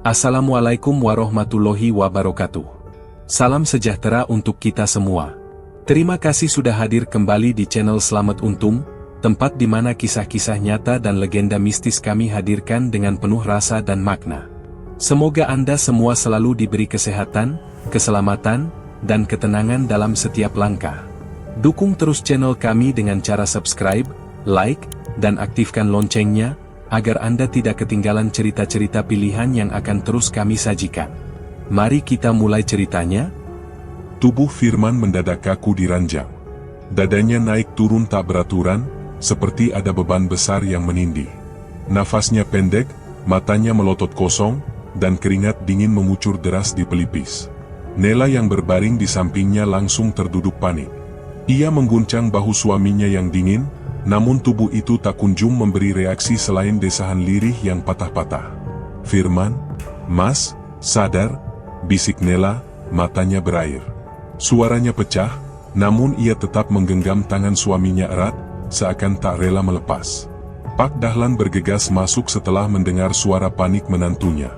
Assalamualaikum warahmatullahi wabarakatuh. Salam sejahtera untuk kita semua. Terima kasih sudah hadir kembali di channel Selamat Untung, tempat di mana kisah-kisah nyata dan legenda mistis kami hadirkan dengan penuh rasa dan makna. Semoga Anda semua selalu diberi kesehatan, keselamatan, dan ketenangan dalam setiap langkah. Dukung terus channel kami dengan cara subscribe, like, dan aktifkan loncengnya, agar Anda tidak ketinggalan cerita-cerita pilihan yang akan terus kami sajikan. Mari kita mulai ceritanya. Tubuh Firman mendadak kaku di ranjang. Dadanya naik turun tak beraturan, seperti ada beban besar yang menindih. Nafasnya pendek, matanya melotot kosong, dan keringat dingin mengucur deras di pelipis. Nela yang berbaring di sampingnya langsung terduduk panik. Ia mengguncang bahu suaminya yang dingin, namun tubuh itu tak kunjung memberi reaksi selain desahan lirih yang patah-patah. "Firman, Mas, sadar," bisik Nela, matanya berair. Suaranya pecah, namun ia tetap menggenggam tangan suaminya erat, seakan tak rela melepas. Pak Dahlan bergegas masuk setelah mendengar suara panik menantunya.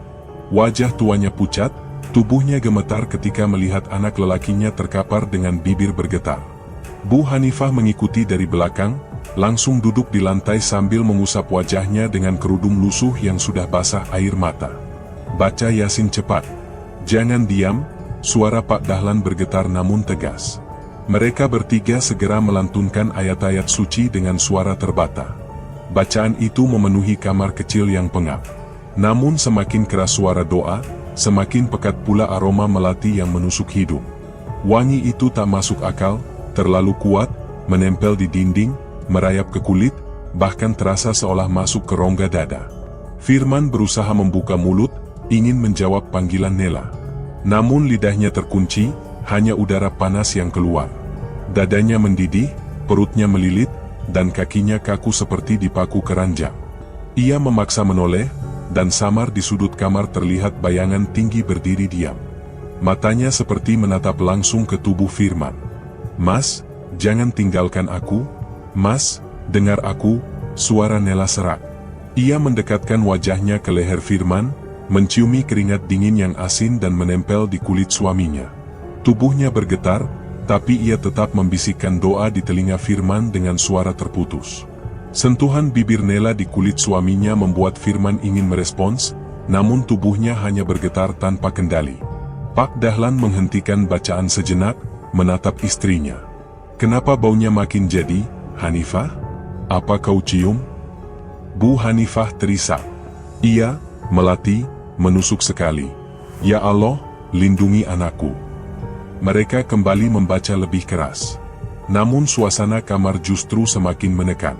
Wajah tuanya pucat, tubuhnya gemetar ketika melihat anak lelakinya terkapar dengan bibir bergetar. Bu Hanifah mengikuti dari belakang, langsung duduk di lantai sambil mengusap wajahnya dengan kerudung lusuh yang sudah basah air mata. "Baca Yasin cepat." "Jangan diam," suara Pak Dahlan bergetar namun tegas. Mereka bertiga segera melantunkan ayat-ayat suci dengan suara terbata. Bacaan itu memenuhi kamar kecil yang pengap. Namun semakin keras suara doa, semakin pekat pula aroma melati yang menusuk hidung. Wangi itu tak masuk akal, terlalu kuat, menempel di dinding, merayap ke kulit, bahkan terasa seolah masuk ke rongga dada. Firman berusaha membuka mulut, ingin menjawab panggilan Nela. Namun lidahnya terkunci, hanya udara panas yang keluar. Dadanya mendidih, perutnya melilit, dan kakinya kaku seperti dipaku keranjang. Ia memaksa menoleh, dan samar di sudut kamar terlihat bayangan tinggi berdiri diam. Matanya seperti menatap langsung ke tubuh Firman. "Mas, jangan tinggalkan aku. Mas, dengar aku," suara Nela serak. Ia mendekatkan wajahnya ke leher Firman, menciumi keringat dingin yang asin dan menempel di kulit suaminya. Tubuhnya bergetar, tapi ia tetap membisikkan doa di telinga Firman dengan suara terputus. Sentuhan bibir Nela di kulit suaminya membuat Firman ingin merespons, namun tubuhnya hanya bergetar tanpa kendali. Pak Dahlan menghentikan bacaan sejenak, menatap istrinya. "Kenapa baunya makin jadi, Hanifah? Apa kau cium?" Bu Hanifah terisak. "Iya, melati, menusuk sekali. Ya Allah, lindungi anakku." Mereka kembali membaca lebih keras. Namun suasana kamar justru semakin menekan.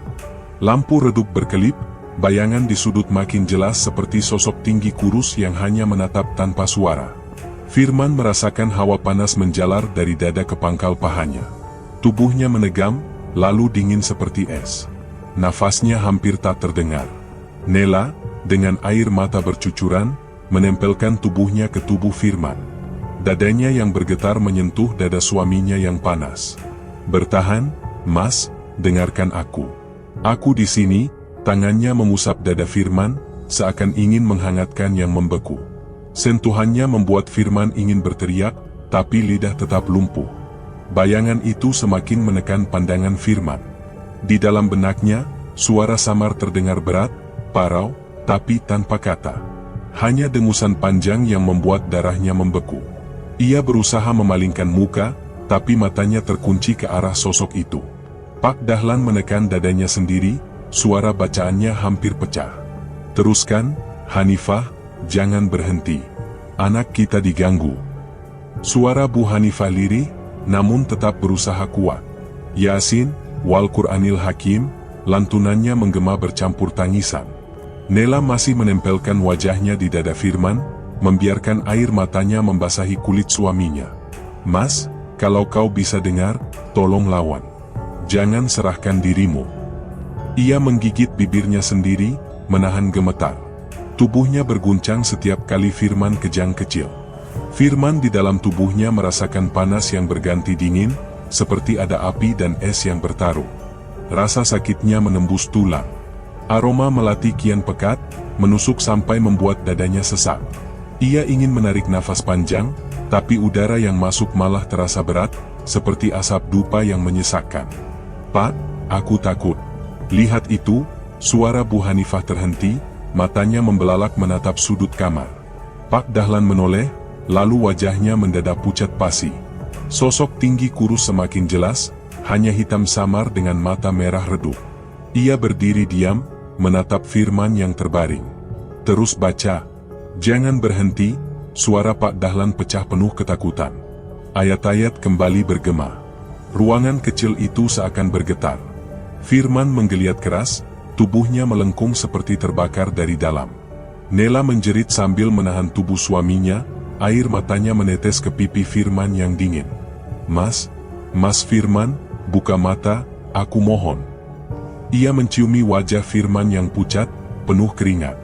Lampu redup berkelip, bayangan di sudut makin jelas seperti sosok tinggi kurus yang hanya menatap tanpa suara. Firman merasakan hawa panas menjalar dari dada ke pangkal pahanya. Tubuhnya menegam, lalu dingin seperti es. Nafasnya hampir tak terdengar. Nela, dengan air mata bercucuran, menempelkan tubuhnya ke tubuh Firman. Dadanya yang bergetar menyentuh dada suaminya yang panas. "Bertahan, Mas, dengarkan aku. Aku di sini." Tangannya mengusap dada Firman, seakan ingin menghangatkan yang membeku. Sentuhannya membuat Firman ingin berteriak, tapi lidah tetap lumpuh. Bayangan itu semakin menekan pandangan Firman. Di dalam benaknya, suara samar terdengar berat, parau, tapi tanpa kata. Hanya dengusan panjang yang membuat darahnya membeku. Ia berusaha memalingkan muka, tapi matanya terkunci ke arah sosok itu. Pak Dahlan menekan dadanya sendiri, suara bacaannya hampir pecah. "Teruskan, Hanifah, jangan berhenti. Anak kita diganggu." Suara Bu Hanifah lirih, namun tetap berusaha kuat. "Yasin, wal Qur'anil Hakim," lantunannya menggema bercampur tangisan. Nela masih menempelkan wajahnya di dada Firman, membiarkan air matanya membasahi kulit suaminya. "Mas, kalau kau bisa dengar, tolong lawan. Jangan serahkan dirimu." Ia menggigit bibirnya sendiri, menahan gemetar. Tubuhnya berguncang setiap kali Firman kejang kecil. Firman di dalam tubuhnya merasakan panas yang berganti dingin, seperti ada api dan es yang bertarung. Rasa sakitnya menembus tulang. Aroma melati kian pekat, menusuk sampai membuat dadanya sesak. Ia ingin menarik nafas panjang, tapi udara yang masuk malah terasa berat, seperti asap dupa yang menyesakkan. "Pak, aku takut." "Lihat itu," suara Bu Hanifah terhenti, matanya membelalak menatap sudut kamar. Pak Dahlan menoleh, lalu wajahnya mendadak pucat pasi. Sosok tinggi kurus semakin jelas, hanya hitam samar dengan mata merah redup. Ia berdiri diam, menatap Firman yang terbaring. "Terus baca. Jangan berhenti," suara Pak Dahlan pecah penuh ketakutan. Ayat-ayat kembali bergema. Ruangan kecil itu seakan bergetar. Firman menggeliat keras, tubuhnya melengkung seperti terbakar dari dalam. Nela menjerit sambil menahan tubuh suaminya, air matanya menetes ke pipi Firman yang dingin. Mas Firman, buka mata, aku mohon." Ia menciumi wajah Firman yang pucat, penuh keringat.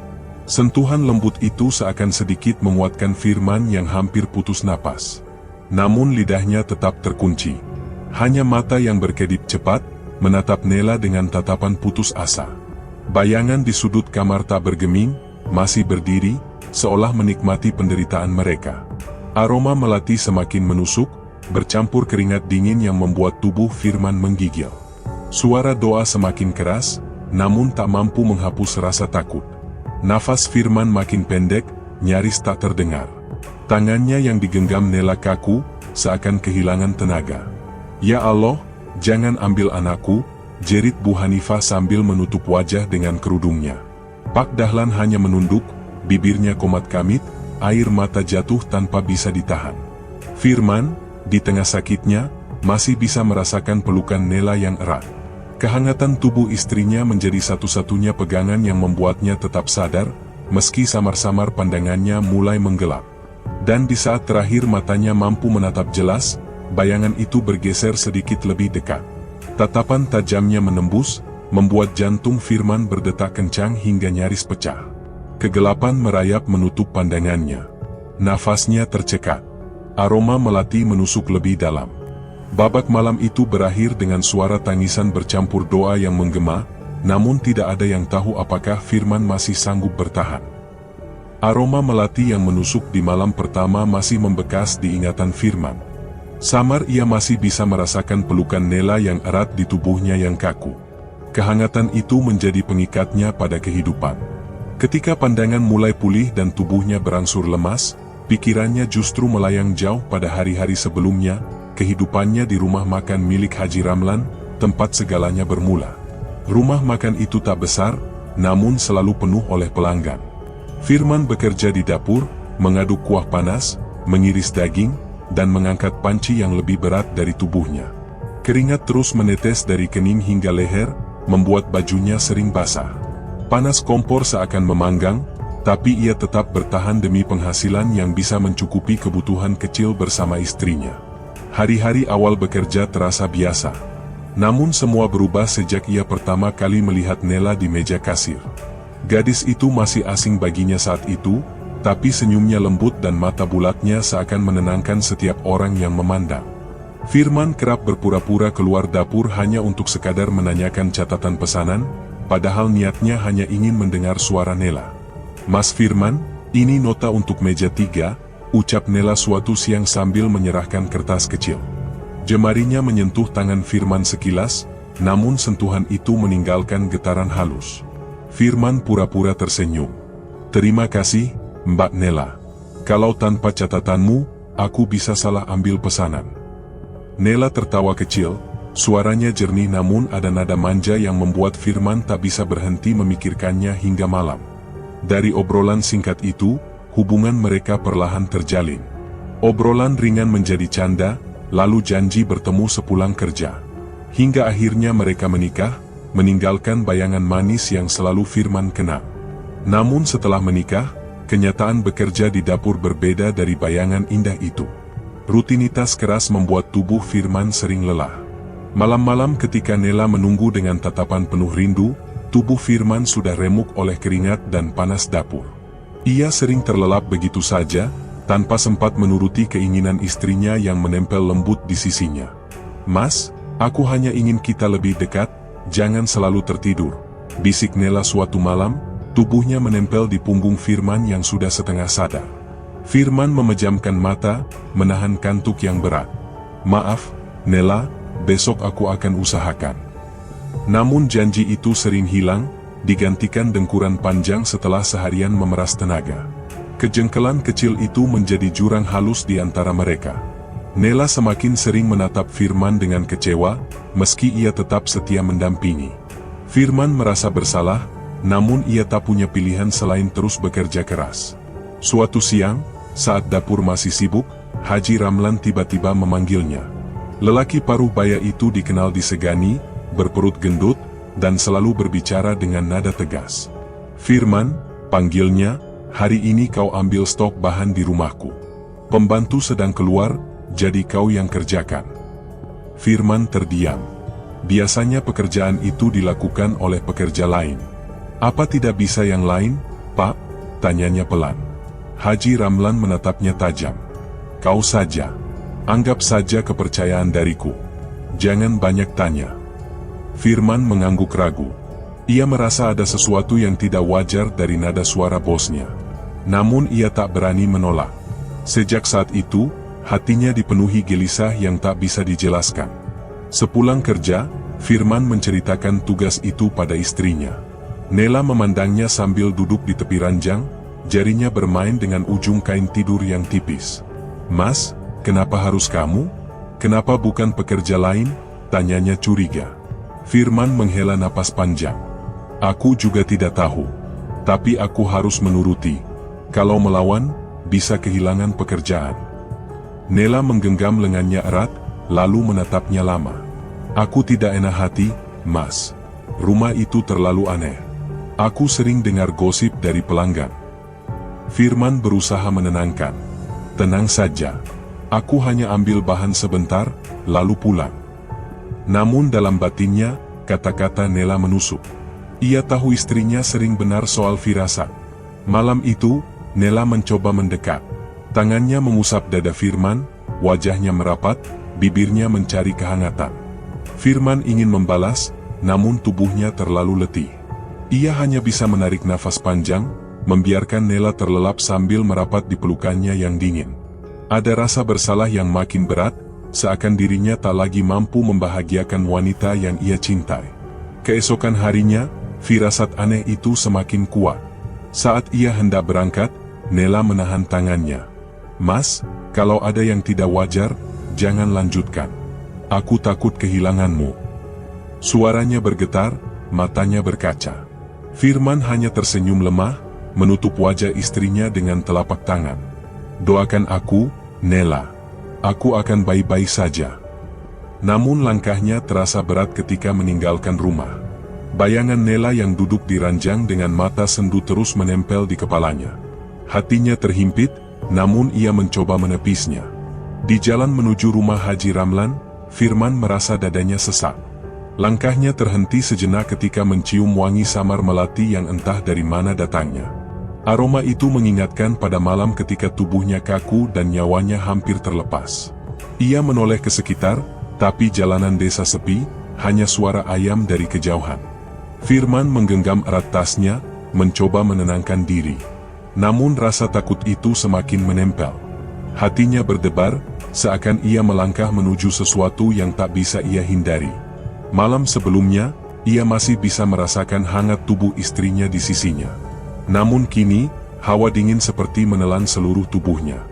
Sentuhan lembut itu seakan sedikit menguatkan Firman yang hampir putus napas. Namun lidahnya tetap terkunci. Hanya mata yang berkedip cepat, menatap Nela dengan tatapan putus asa. Bayangan di sudut kamar tak bergeming, masih berdiri, seolah menikmati penderitaan mereka. Aroma melati semakin menusuk, bercampur keringat dingin yang membuat tubuh Firman menggigil. Suara doa semakin keras, namun tak mampu menghapus rasa takut. Nafas Firman makin pendek, nyaris tak terdengar. Tangannya yang digenggam Nela kaku, seakan kehilangan tenaga. "Ya Allah, jangan ambil anakku," jerit Bu Hanifah sambil menutup wajah dengan kerudungnya. Pak Dahlan hanya menunduk, bibirnya komat kamit, air mata jatuh tanpa bisa ditahan. Firman, di tengah sakitnya, masih bisa merasakan pelukan Nela yang erat. Kehangatan tubuh istrinya menjadi satu-satunya pegangan yang membuatnya tetap sadar, meski samar-samar pandangannya mulai menggelap. Dan di saat terakhir matanya mampu menatap jelas, bayangan itu bergeser sedikit lebih dekat. Tatapan tajamnya menembus, membuat jantung Firman berdetak kencang hingga nyaris pecah. Kegelapan merayap menutup pandangannya. Nafasnya tercekat. Aroma melati menusuk lebih dalam. Babak malam itu berakhir dengan suara tangisan bercampur doa yang menggema, namun tidak ada yang tahu apakah Firman masih sanggup bertahan. Aroma melati yang menusuk di malam pertama masih membekas di ingatan Firman. Samar ia masih bisa merasakan pelukan Nela yang erat di tubuhnya yang kaku. Kehangatan itu menjadi pengikatnya pada kehidupan. Ketika pandangan mulai pulih dan tubuhnya berangsur lemas, pikirannya justru melayang jauh pada hari-hari sebelumnya, kehidupannya di rumah makan milik Haji Ramlan, tempat segalanya bermula. Rumah makan itu tak besar, namun selalu penuh oleh pelanggan. Firman bekerja di dapur, mengaduk kuah panas, mengiris daging, dan mengangkat panci yang lebih berat dari tubuhnya. Keringat terus menetes dari kening hingga leher, membuat bajunya sering basah. Panas kompor seakan memanggang, tapi ia tetap bertahan demi penghasilan yang bisa mencukupi kebutuhan kecil bersama istrinya. Hari-hari awal bekerja terasa biasa. Namun semua berubah sejak ia pertama kali melihat Nela di meja kasir. Gadis itu masih asing baginya saat itu, tapi senyumnya lembut dan mata bulatnya seakan menenangkan setiap orang yang memandang. Firman kerap berpura-pura keluar dapur hanya untuk sekadar menanyakan catatan pesanan, padahal niatnya hanya ingin mendengar suara Nela. "Mas Firman, ini nota untuk meja 3, ucap Nela suatu siang sambil menyerahkan kertas kecil. Jemarinya menyentuh tangan Firman sekilas, namun sentuhan itu meninggalkan getaran halus. Firman pura-pura tersenyum. "Terima kasih, Mbak Nela. Kalau tanpa catatanmu, aku bisa salah ambil pesanan." Nela tertawa kecil, suaranya jernih namun ada nada manja yang membuat Firman tak bisa berhenti memikirkannya hingga malam. Dari obrolan singkat itu, hubungan mereka perlahan terjalin. Obrolan ringan menjadi canda, lalu janji bertemu sepulang kerja. Hingga akhirnya mereka menikah, meninggalkan bayangan manis yang selalu Firman kenal. Namun setelah menikah, kenyataan bekerja di dapur berbeda dari bayangan indah itu. Rutinitas keras membuat tubuh Firman sering lelah. Malam-malam ketika Nela menunggu dengan tatapan penuh rindu, tubuh Firman sudah remuk oleh keringat dan panas dapur. Ia sering terlelap begitu saja, tanpa sempat menuruti keinginan istrinya yang menempel lembut di sisinya. "Mas, aku hanya ingin kita lebih dekat, jangan selalu tertidur," bisik Nela suatu malam, tubuhnya menempel di punggung Firman yang sudah setengah sadar. Firman memejamkan mata, menahan kantuk yang berat. "Maaf, Nela, besok aku akan usahakan." Namun janji itu sering hilang, digantikan dengkuran panjang setelah seharian memeras tenaga. Kejengkelan kecil itu menjadi jurang halus di antara mereka. Nela semakin sering menatap Firman dengan kecewa, meski ia tetap setia mendampingi. Firman merasa bersalah, namun ia tak punya pilihan selain terus bekerja keras. Suatu siang, saat dapur masih sibuk, Haji Ramlan tiba-tiba memanggilnya. Lelaki paruh baya itu dikenal disegani, berperut gendut, dan selalu berbicara dengan nada tegas. "Firman," panggilnya, "hari ini kau ambil stok bahan di rumahku. Pembantu sedang keluar, jadi kau yang kerjakan." Firman terdiam. Biasanya pekerjaan itu dilakukan oleh pekerja lain. "Apa tidak bisa yang lain, Pak?" tanyanya pelan. Haji Ramlan menatapnya tajam. "Kau saja. Anggap saja kepercayaan dariku. Jangan banyak tanya." Firman mengangguk ragu. Ia merasa ada sesuatu yang tidak wajar dari nada suara bosnya. Namun ia tak berani menolak. Sejak saat itu, hatinya dipenuhi gelisah yang tak bisa dijelaskan. Sepulang kerja, Firman menceritakan tugas itu pada istrinya. Nela memandangnya sambil duduk di tepi ranjang, jarinya bermain dengan ujung kain tidur yang tipis. "Mas, kenapa harus kamu? Kenapa bukan pekerja lain?" tanyanya curiga. Firman menghela napas panjang. "Aku juga tidak tahu. Tapi aku harus menuruti. Kalau melawan, bisa kehilangan pekerjaan." Nela menggenggam lengannya erat, lalu menatapnya lama. "Aku tidak enak hati, Mas. Rumah itu terlalu aneh. Aku sering dengar gosip dari pelanggan." Firman berusaha menenangkan. "Tenang saja. Aku hanya ambil bahan sebentar, lalu pulang." Namun dalam batinnya, kata-kata Nela menusuk. Ia tahu istrinya sering benar soal firasat. Malam itu, Nela mencoba mendekat. Tangannya mengusap dada Firman, wajahnya merapat, bibirnya mencari kehangatan. Firman ingin membalas, namun tubuhnya terlalu letih. Ia hanya bisa menarik nafas panjang, membiarkan Nela terlelap sambil merapat di pelukannya yang dingin. Ada rasa bersalah yang makin berat, seakan dirinya tak lagi mampu membahagiakan wanita yang ia cintai. Keesokan harinya, firasat aneh itu semakin kuat. Saat ia hendak berangkat, Nela menahan tangannya. "Mas, kalau ada yang tidak wajar, jangan lanjutkan. Aku takut kehilanganmu." Suaranya bergetar, matanya berkaca. Firman hanya tersenyum lemah, menutup wajah istrinya dengan telapak tangan. "Doakan aku, Nela. Aku akan baik-baik saja." Namun langkahnya terasa berat ketika meninggalkan rumah. Bayangan Nela yang duduk di ranjang dengan mata sendu terus menempel di kepalanya. Hatinya terhimpit, namun ia mencoba menepisnya. Di jalan menuju rumah Haji Ramlan, Firman merasa dadanya sesak. Langkahnya terhenti sejenak ketika mencium wangi samar melati yang entah dari mana datangnya. Aroma itu mengingatkan pada malam ketika tubuhnya kaku dan nyawanya hampir terlepas. Ia menoleh ke sekitar, tapi jalanan desa sepi, hanya suara ayam dari kejauhan. Firman menggenggam erat tasnya, mencoba menenangkan diri. Namun rasa takut itu semakin menempel. Hatinya berdebar, seakan ia melangkah menuju sesuatu yang tak bisa ia hindari. Malam sebelumnya, ia masih bisa merasakan hangat tubuh istrinya di sisinya. Namun kini, hawa dingin seperti menelan seluruh tubuhnya.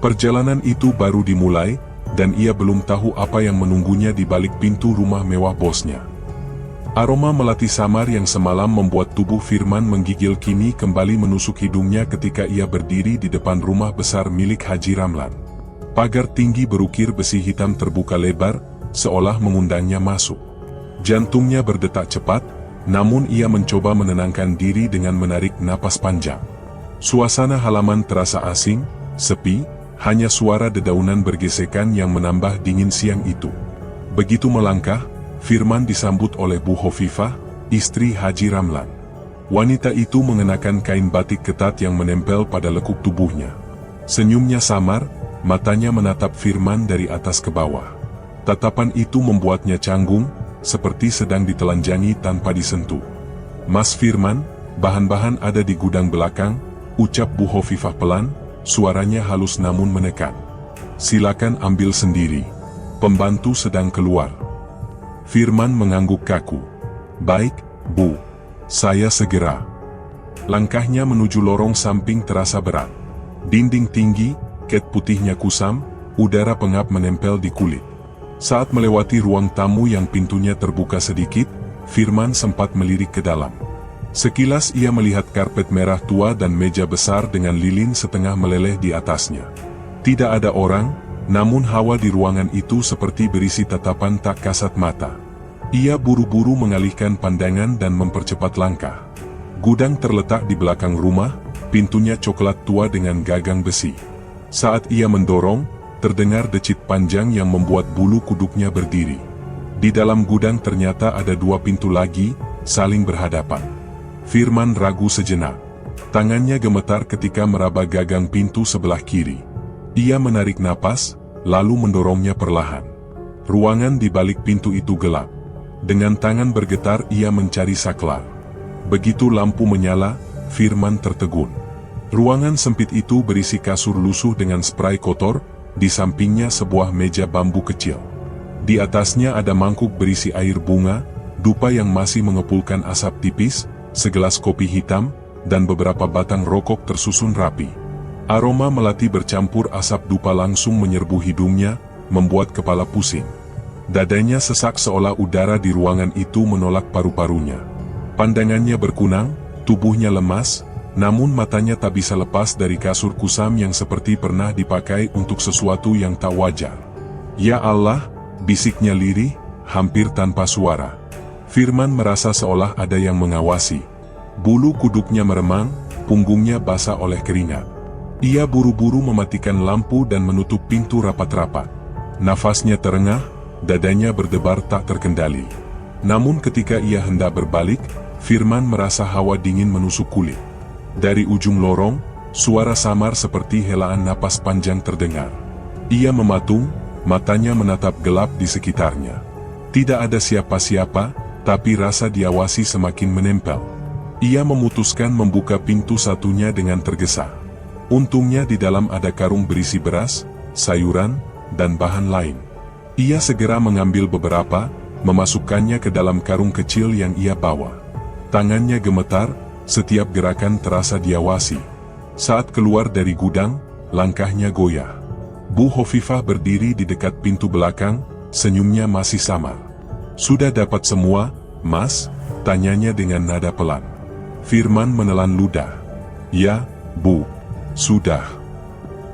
Perjalanan itu baru dimulai, dan ia belum tahu apa yang menunggunya di balik pintu rumah mewah bosnya. Aroma melati samar yang semalam membuat tubuh Firman menggigil kini kembali menusuk hidungnya ketika ia berdiri di depan rumah besar milik Haji Ramlan. Pagar tinggi berukir besi hitam terbuka lebar, seolah mengundangnya masuk. Jantungnya berdetak cepat, namun ia mencoba menenangkan diri dengan menarik napas panjang. Suasana halaman terasa asing, sepi, hanya suara dedaunan bergesekan yang menambah dingin siang itu. Begitu melangkah, Firman disambut oleh Bu Hovifah, istri Haji Ramlan. Wanita itu mengenakan kain batik ketat yang menempel pada lekuk tubuhnya. Senyumnya samar, matanya menatap Firman dari atas ke bawah. Tatapan itu membuatnya canggung, seperti sedang ditelanjangi tanpa disentuh. "Mas Firman, bahan-bahan ada di gudang belakang," ucap Bu Hovifah pelan, suaranya halus namun menekan. "Silakan ambil sendiri. Pembantu sedang keluar." Firman mengangguk kaku. "Baik, Bu. Saya segera." Langkahnya menuju lorong samping terasa berat. Dinding tinggi, ket putihnya kusam, udara pengap menempel di kulit. Saat melewati ruang tamu yang pintunya terbuka sedikit, Firman sempat melirik ke dalam. Sekilas ia melihat karpet merah tua dan meja besar dengan lilin setengah meleleh di atasnya. Tidak ada orang, namun hawa di ruangan itu seperti berisi tatapan tak kasat mata. Ia buru-buru mengalihkan pandangan dan mempercepat langkah. Gudang terletak di belakang rumah, pintunya coklat tua dengan gagang besi. Saat ia mendorong, terdengar decit panjang yang membuat bulu kuduknya berdiri. Di dalam gudang ternyata ada 2 pintu lagi, saling berhadapan. Firman ragu sejenak. Tangannya gemetar ketika meraba gagang pintu sebelah kiri. Ia menarik napas, lalu mendorongnya perlahan. Ruangan di balik pintu itu gelap. Dengan tangan bergetar ia mencari saklar. Begitu lampu menyala, Firman tertegun. Ruangan sempit itu berisi kasur lusuh dengan spray kotor, di sampingnya sebuah meja bambu kecil. Di atasnya ada mangkuk berisi air bunga, dupa yang masih mengepulkan asap tipis, segelas kopi hitam, dan beberapa batang rokok tersusun rapi. Aroma melati bercampur asap dupa langsung menyerbu hidungnya, membuat kepala pusing. Dadanya sesak seolah udara di ruangan itu menolak paru-parunya. Pandangannya berkunang, tubuhnya lemas, namun matanya tak bisa lepas dari kasur kusam yang seperti pernah dipakai untuk sesuatu yang tak wajar. "Ya Allah," bisiknya lirih, hampir tanpa suara. Firman merasa seolah ada yang mengawasi. Bulu kuduknya meremang, punggungnya basah oleh keringat. Ia buru-buru mematikan lampu dan menutup pintu rapat-rapat. Nafasnya terengah, dadanya berdebar tak terkendali. Namun ketika ia hendak berbalik, Firman merasa hawa dingin menusuk kulit. Dari ujung lorong, suara samar seperti helaan napas panjang terdengar. Ia mematung, matanya menatap gelap di sekitarnya. Tidak ada siapa-siapa, tapi rasa diawasi semakin menempel. Ia memutuskan membuka pintu satunya dengan tergesa. Untungnya di dalam ada karung berisi beras, sayuran, dan bahan lain. Ia segera mengambil beberapa, memasukkannya ke dalam karung kecil yang ia bawa. Tangannya gemetar, setiap gerakan terasa diawasi. Saat keluar dari gudang, langkahnya goyah. Bu Hovifah berdiri di dekat pintu belakang, senyumnya masih samar. "Sudah dapat semua, Mas?" tanyanya dengan nada pelan. Firman menelan ludah. "Ya, Bu. Sudah."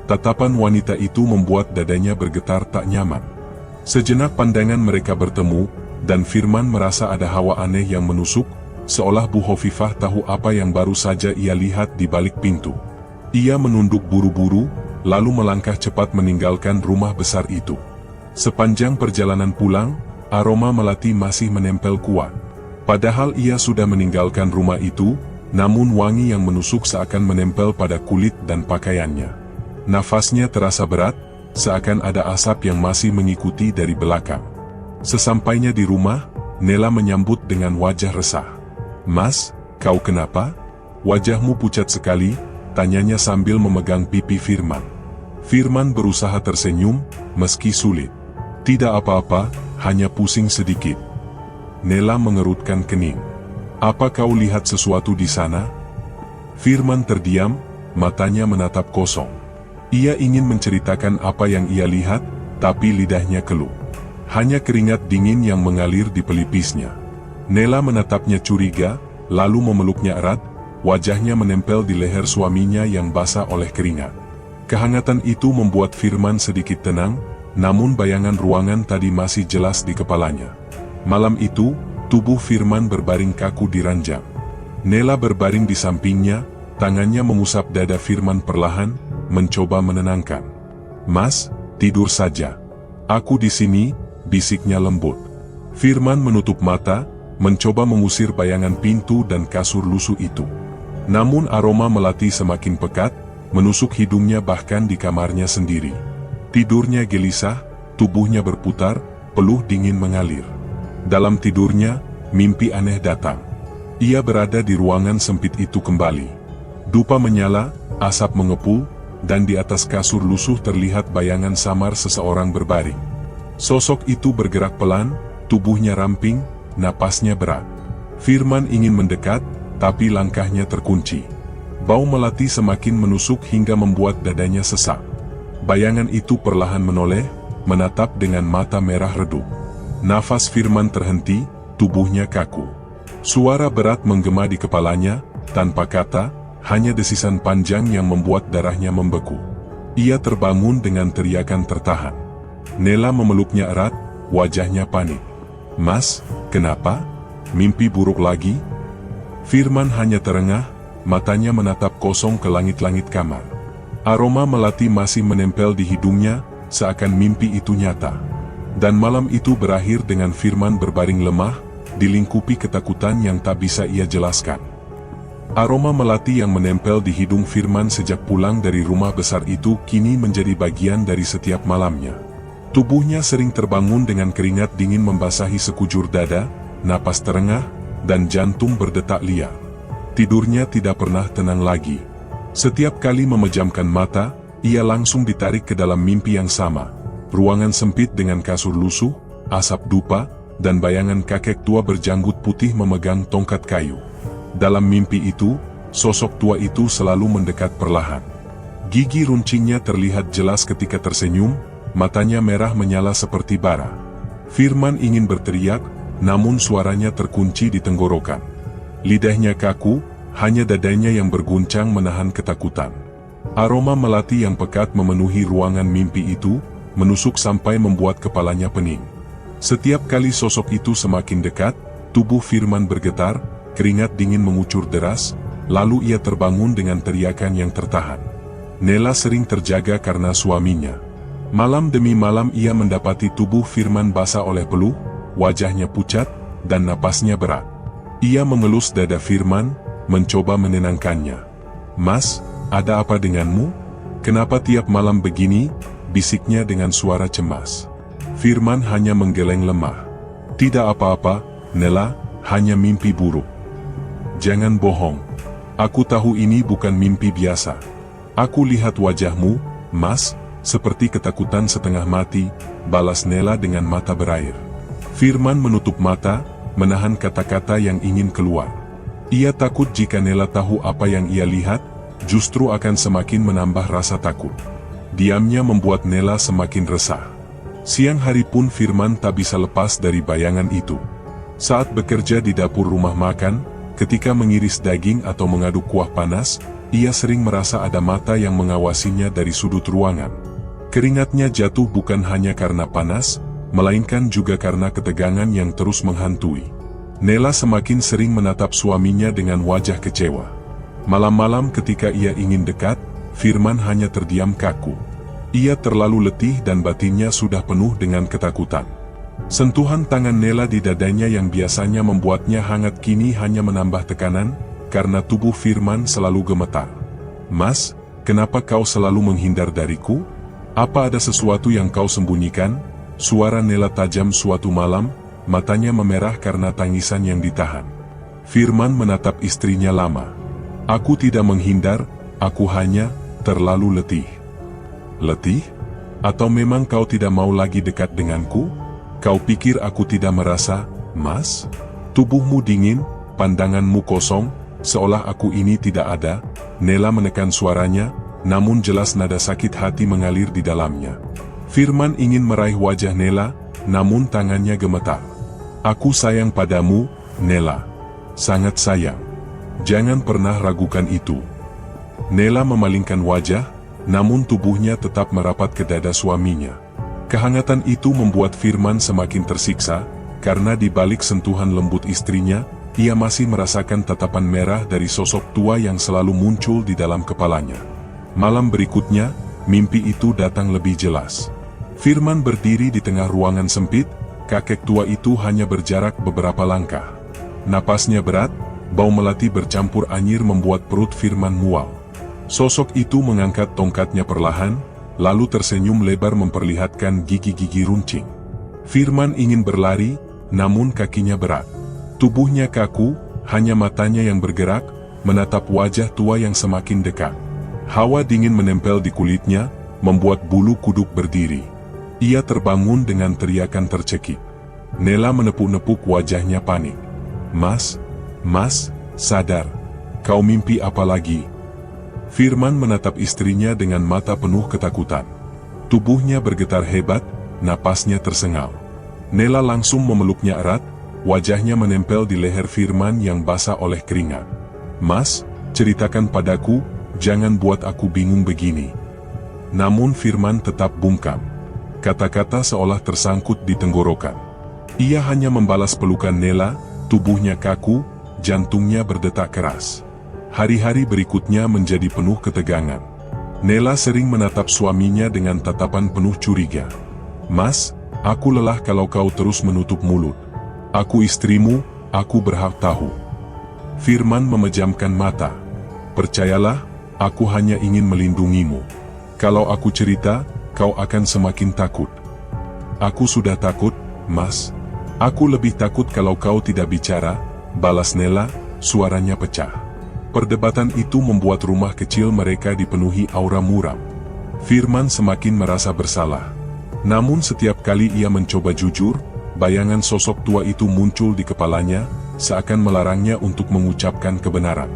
Tatapan wanita itu membuat dadanya bergetar tak nyaman. Sejenak pandangan mereka bertemu, dan Firman merasa ada hawa aneh yang menusuk, seolah Bu Hovifah tahu apa yang baru saja ia lihat di balik pintu. Ia menunduk buru-buru, lalu melangkah cepat meninggalkan rumah besar itu. Sepanjang perjalanan pulang, aroma melati masih menempel kuat. Padahal ia sudah meninggalkan rumah itu, namun wangi yang menusuk seakan menempel pada kulit dan pakaiannya. Nafasnya terasa berat, seakan ada asap yang masih mengikuti dari belakang. Sesampainya di rumah, Nela menyambut dengan wajah resah. "Mas, kau kenapa? Wajahmu pucat sekali," tanyanya sambil memegang pipi Firman. Firman berusaha tersenyum, meski sulit. "Tidak apa-apa, hanya pusing sedikit." Nela mengerutkan kening. "Apa kau lihat sesuatu di sana?" Firman terdiam, matanya menatap kosong. Ia ingin menceritakan apa yang ia lihat, tapi lidahnya keluh. Hanya keringat dingin yang mengalir di pelipisnya. Nela menatapnya curiga, lalu memeluknya erat, wajahnya menempel di leher suaminya yang basah oleh keringat. Kehangatan itu membuat Firman sedikit tenang, namun bayangan ruangan tadi masih jelas di kepalanya. Malam itu, tubuh Firman berbaring kaku di ranjang. Nela berbaring di sampingnya, tangannya mengusap dada Firman perlahan, mencoba menenangkan. "Mas, tidur saja. Aku di sini," bisiknya lembut. Firman menutup mata, mencoba mengusir bayangan pintu dan kasur lusuh itu. Namun aroma melati semakin pekat, menusuk hidungnya bahkan di kamarnya sendiri. Tidurnya gelisah, tubuhnya berputar, peluh dingin mengalir. Dalam tidurnya, mimpi aneh datang. Ia berada di ruangan sempit itu kembali. Dupa menyala, asap mengepul, dan di atas kasur lusuh terlihat bayangan samar seseorang berbaring. Sosok itu bergerak pelan, tubuhnya ramping, napasnya berat. Firman ingin mendekat, tapi langkahnya terkunci. Bau melati semakin menusuk hingga membuat dadanya sesak. Bayangan itu perlahan menoleh, menatap dengan mata merah redup. Nafas Firman terhenti, tubuhnya kaku. Suara berat menggema di kepalanya, tanpa kata, hanya desisan panjang yang membuat darahnya membeku. Ia terbangun dengan teriakan tertahan. Nela memeluknya erat, wajahnya panik. "Mas, kenapa? Mimpi buruk lagi?" Firman hanya terengah, matanya menatap kosong ke langit-langit kamar. Aroma melati masih menempel di hidungnya, seakan mimpi itu nyata. Dan malam itu berakhir dengan Firman berbaring lemah, dilingkupi ketakutan yang tak bisa ia jelaskan. Aroma melati yang menempel di hidung Firman sejak pulang dari rumah besar itu kini menjadi bagian dari setiap malamnya. Tubuhnya sering terbangun dengan keringat dingin membasahi sekujur dada, napas terengah, dan jantung berdetak liar. Tidurnya tidak pernah tenang lagi. Setiap kali memejamkan mata, ia langsung ditarik ke dalam mimpi yang sama. Ruangan sempit dengan kasur lusuh, asap dupa, dan bayangan kakek tua berjanggut putih memegang tongkat kayu. Dalam mimpi itu, sosok tua itu selalu mendekat perlahan. Gigi runcingnya terlihat jelas ketika tersenyum, matanya merah menyala seperti bara. Firman ingin berteriak, namun suaranya terkunci di tenggorokan. Lidahnya kaku, hanya dadanya yang berguncang menahan ketakutan. Aroma melati yang pekat memenuhi ruangan mimpi itu, menusuk sampai membuat kepalanya pening. Setiap kali sosok itu semakin dekat, tubuh Firman bergetar, keringat dingin mengucur deras, lalu ia terbangun dengan teriakan yang tertahan. Nela sering terjaga karena suaminya. Malam demi malam ia mendapati tubuh Firman basah oleh peluh, wajahnya pucat, dan napasnya berat. Ia mengelus dada Firman, mencoba menenangkannya. "Mas, ada apa denganmu? Kenapa tiap malam begini?" bisiknya dengan suara cemas. Firman hanya menggeleng lemah. "Tidak apa-apa, Nela, hanya mimpi buruk." "Jangan bohong. Aku tahu ini bukan mimpi biasa. Aku lihat wajahmu, Mas, seperti ketakutan setengah mati," balas Nela dengan mata berair. Firman menutup mata, menahan kata-kata yang ingin keluar. Ia takut jika Nela tahu apa yang ia lihat, justru akan semakin menambah rasa takut. Diamnya membuat Nela semakin resah. Siang hari pun Firman tak bisa lepas dari bayangan itu. Saat bekerja di dapur rumah makan, ketika mengiris daging atau mengaduk kuah panas, ia sering merasa ada mata yang mengawasinya dari sudut ruangan. Keringatnya jatuh bukan hanya karena panas, melainkan juga karena ketegangan yang terus menghantui. Nela semakin sering menatap suaminya dengan wajah kecewa. Malam-malam ketika ia ingin dekat, Firman hanya terdiam kaku. Ia terlalu letih dan batinnya sudah penuh dengan ketakutan. Sentuhan tangan Nela di dadanya yang biasanya membuatnya hangat kini hanya menambah tekanan, karena tubuh Firman selalu gemetar. "Mas, kenapa kau selalu menghindar dariku? Apa ada sesuatu yang kau sembunyikan?" Suara Nela tajam suatu malam, matanya memerah karena tangisan yang ditahan. Firman menatap istrinya lama. "Aku tidak menghindar, aku hanya terlalu letih." "Letih? Atau memang kau tidak mau lagi dekat denganku? Kau pikir aku tidak merasa, Mas? Tubuhmu dingin, pandanganmu kosong, seolah aku ini tidak ada." Nela menekan suaranya, namun jelas nada sakit hati mengalir di dalamnya. Firman ingin meraih wajah Nela, namun tangannya gemetar. "Aku sayang padamu, Nela. Sangat sayang. Jangan pernah ragukan itu." Nela memalingkan wajah, namun tubuhnya tetap merapat ke dada suaminya. Kehangatan itu membuat Firman semakin tersiksa, karena di balik sentuhan lembut istrinya, ia masih merasakan tatapan merah dari sosok tua yang selalu muncul di dalam kepalanya. Malam berikutnya, mimpi itu datang lebih jelas. Firman berdiri di tengah ruangan sempit, kakek tua itu hanya berjarak beberapa langkah. Napasnya berat, bau melati bercampur anyir membuat perut Firman mual. Sosok itu mengangkat tongkatnya perlahan, lalu tersenyum lebar memperlihatkan gigi-gigi runcing. Firman ingin berlari, namun kakinya berat. Tubuhnya kaku, hanya matanya yang bergerak, menatap wajah tua yang semakin dekat. Hawa dingin menempel di kulitnya, membuat bulu kuduk berdiri. Ia terbangun dengan teriakan tercekik. Nela menepuk-nepuk wajahnya panik. Mas, sadar. Kau mimpi apa lagi? Firman menatap istrinya dengan mata penuh ketakutan. Tubuhnya bergetar hebat, napasnya tersengal. Nela langsung memeluknya erat, wajahnya menempel di leher Firman yang basah oleh keringat. Mas, ceritakan padaku, jangan buat aku bingung begini. Namun Firman tetap bungkam. Kata-kata seolah tersangkut di tenggorokan. Ia hanya membalas pelukan Nela, tubuhnya kaku, jantungnya berdetak keras. Hari-hari berikutnya menjadi penuh ketegangan. Nela sering menatap suaminya dengan tatapan penuh curiga. Mas, aku lelah kalau kau terus menutup mulut. Aku istrimu, aku berhak tahu. Firman memejamkan mata. Percayalah, aku hanya ingin melindungimu. Kalau aku cerita, kau akan semakin takut. Aku sudah takut, Mas. Aku lebih takut kalau kau tidak bicara, balas Nela, suaranya pecah. Perdebatan itu membuat rumah kecil mereka dipenuhi aura muram. Firman semakin merasa bersalah. Namun setiap kali ia mencoba jujur, bayangan sosok tua itu muncul di kepalanya, seakan melarangnya untuk mengucapkan kebenaran.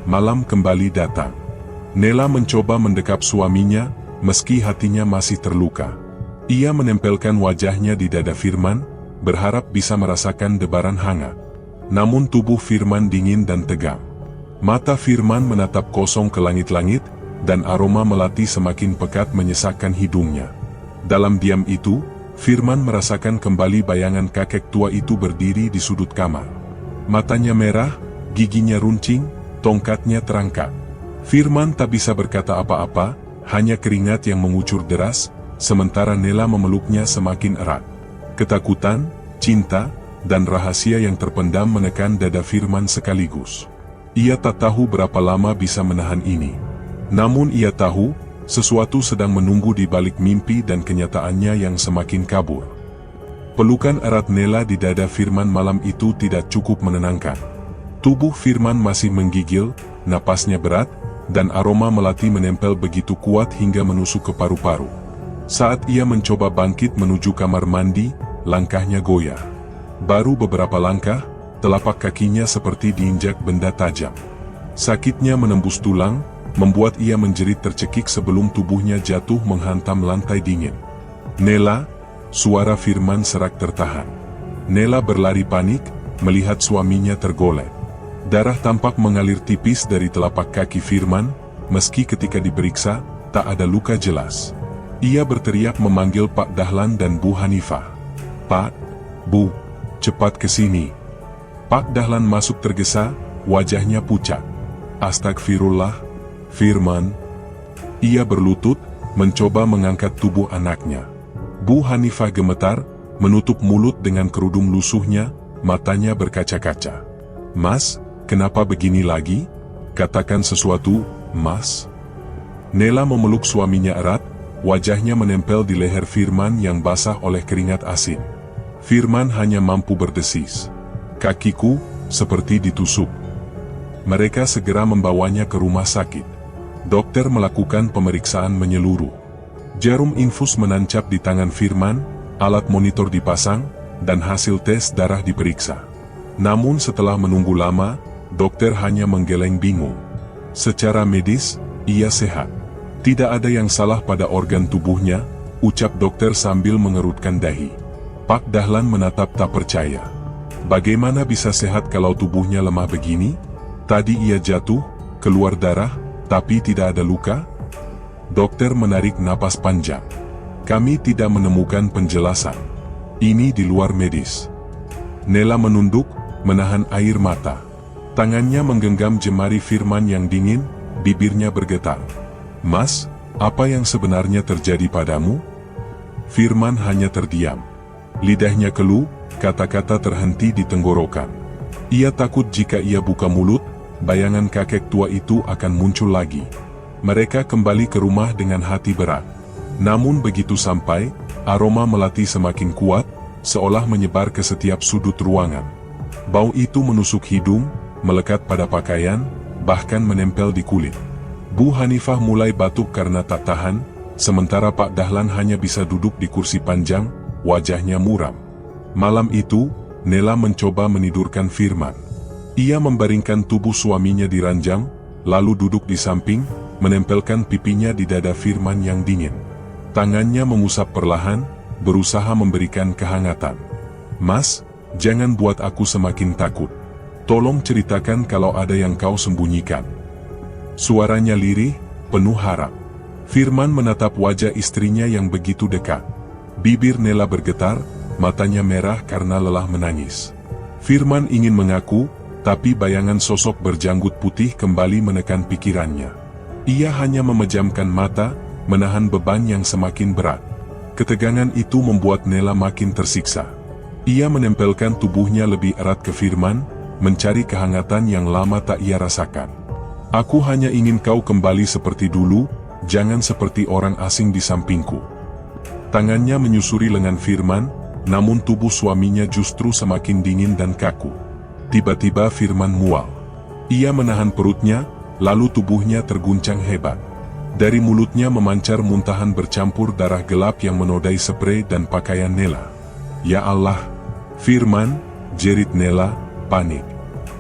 Malam kembali datang. Nela mencoba mendekap suaminya, meski hatinya masih terluka. Ia menempelkan wajahnya di dada Firman, berharap bisa merasakan debaran hangat. Namun tubuh Firman dingin dan tegang. Mata Firman menatap kosong ke langit-langit, dan aroma melati semakin pekat menyesakkan hidungnya. Dalam diam itu, Firman merasakan kembali bayangan kakek tua itu berdiri di sudut kamar. Matanya merah, giginya runcing, tongkatnya terangkat. Firman tak bisa berkata apa-apa, hanya keringat yang mengucur deras, sementara Nela memeluknya semakin erat. Ketakutan, cinta, dan rahasia yang terpendam menekan dada Firman sekaligus. Ia tak tahu berapa lama bisa menahan ini. Namun ia tahu, sesuatu sedang menunggu di balik mimpi dan kenyataannya yang semakin kabur. Pelukan erat Nela di dada Firman malam itu tidak cukup menenangkan. Tubuh Firman masih menggigil, napasnya berat, dan aroma melati menempel begitu kuat hingga menusuk ke paru-paru. Saat ia mencoba bangkit menuju kamar mandi, langkahnya goyah. Baru beberapa langkah, telapak kakinya seperti diinjak benda tajam. Sakitnya menembus tulang, membuat ia menjerit tercekik sebelum tubuhnya jatuh menghantam lantai dingin. Nela, suara Firman serak tertahan. Nela berlari panik, melihat suaminya tergolek. Darah tampak mengalir tipis dari telapak kaki Firman, meski ketika diperiksa, tak ada luka jelas. Ia berteriak memanggil Pak Dahlan dan Bu Hanifah. Pak, Bu, cepat ke sini. Pak Dahlan masuk tergesa, wajahnya pucat. Astagfirullah, Firman. Ia berlutut, mencoba mengangkat tubuh anaknya. Bu Hanifah gemetar, menutup mulut dengan kerudung lusuhnya, matanya berkaca-kaca. Mas, kenapa begini lagi? Katakan sesuatu, Mas. Nela memeluk suaminya erat, wajahnya menempel di leher Firman yang basah oleh keringat asin. Firman hanya mampu berdesis. Kakiku, seperti ditusuk. Mereka segera membawanya ke rumah sakit. Dokter melakukan pemeriksaan menyeluruh. Jarum infus menancap di tangan Firman, alat monitor dipasang, dan hasil tes darah diperiksa. Namun setelah menunggu lama, dokter hanya menggeleng bingung. Secara medis, ia sehat. Tidak ada yang salah pada organ tubuhnya, ucap dokter sambil mengerutkan dahi. Pak Dahlan menatap tak percaya. Bagaimana bisa sehat kalau tubuhnya lemah begini? Tadi ia jatuh, keluar darah, tapi tidak ada luka? Dokter menarik napas panjang. Kami tidak menemukan penjelasan. Ini di luar medis. Nela menunduk, menahan air mata. Tangannya menggenggam jemari Firman yang dingin, bibirnya bergetar. Mas, apa yang sebenarnya terjadi padamu? Firman hanya terdiam. Lidahnya keluh, kata-kata terhenti di tenggorokan. Ia takut jika ia buka mulut, bayangan kakek tua itu akan muncul lagi. Mereka kembali ke rumah dengan hati berat. Namun begitu sampai, aroma melati semakin kuat, seolah menyebar ke setiap sudut ruangan. Bau itu menusuk hidung, melekat pada pakaian, bahkan menempel di kulit. Bu Hanifah mulai batuk karena tak tahan, sementara Pak Dahlan hanya bisa duduk di kursi panjang, wajahnya muram. Malam itu, Nela mencoba menidurkan Firman. Ia membaringkan tubuh suaminya di ranjang, lalu duduk di samping, menempelkan pipinya di dada Firman yang dingin. Tangannya mengusap perlahan, berusaha memberikan kehangatan. "Mas, jangan buat aku semakin takut. Tolong ceritakan kalau ada yang kau sembunyikan." Suaranya lirih, penuh harap. Firman menatap wajah istrinya yang begitu dekat. Bibir Nela bergetar, matanya merah karena lelah menangis. Firman ingin mengaku, tapi bayangan sosok berjanggut putih kembali menekan pikirannya. Ia hanya memejamkan mata, menahan beban yang semakin berat. Ketegangan itu membuat Nela makin tersiksa. Ia menempelkan tubuhnya lebih erat ke Firman, mencari kehangatan yang lama tak ia rasakan. "Aku hanya ingin kau kembali seperti dulu, jangan seperti orang asing di sampingku." Tangannya menyusuri lengan Firman, namun tubuh suaminya justru semakin dingin dan kaku. Tiba-tiba Firman mual. Ia menahan perutnya, lalu tubuhnya terguncang hebat. Dari mulutnya memancar muntahan bercampur darah gelap yang menodai sprei dan pakaian Nela. "Ya Allah, Firman!" jerit Nela, panik.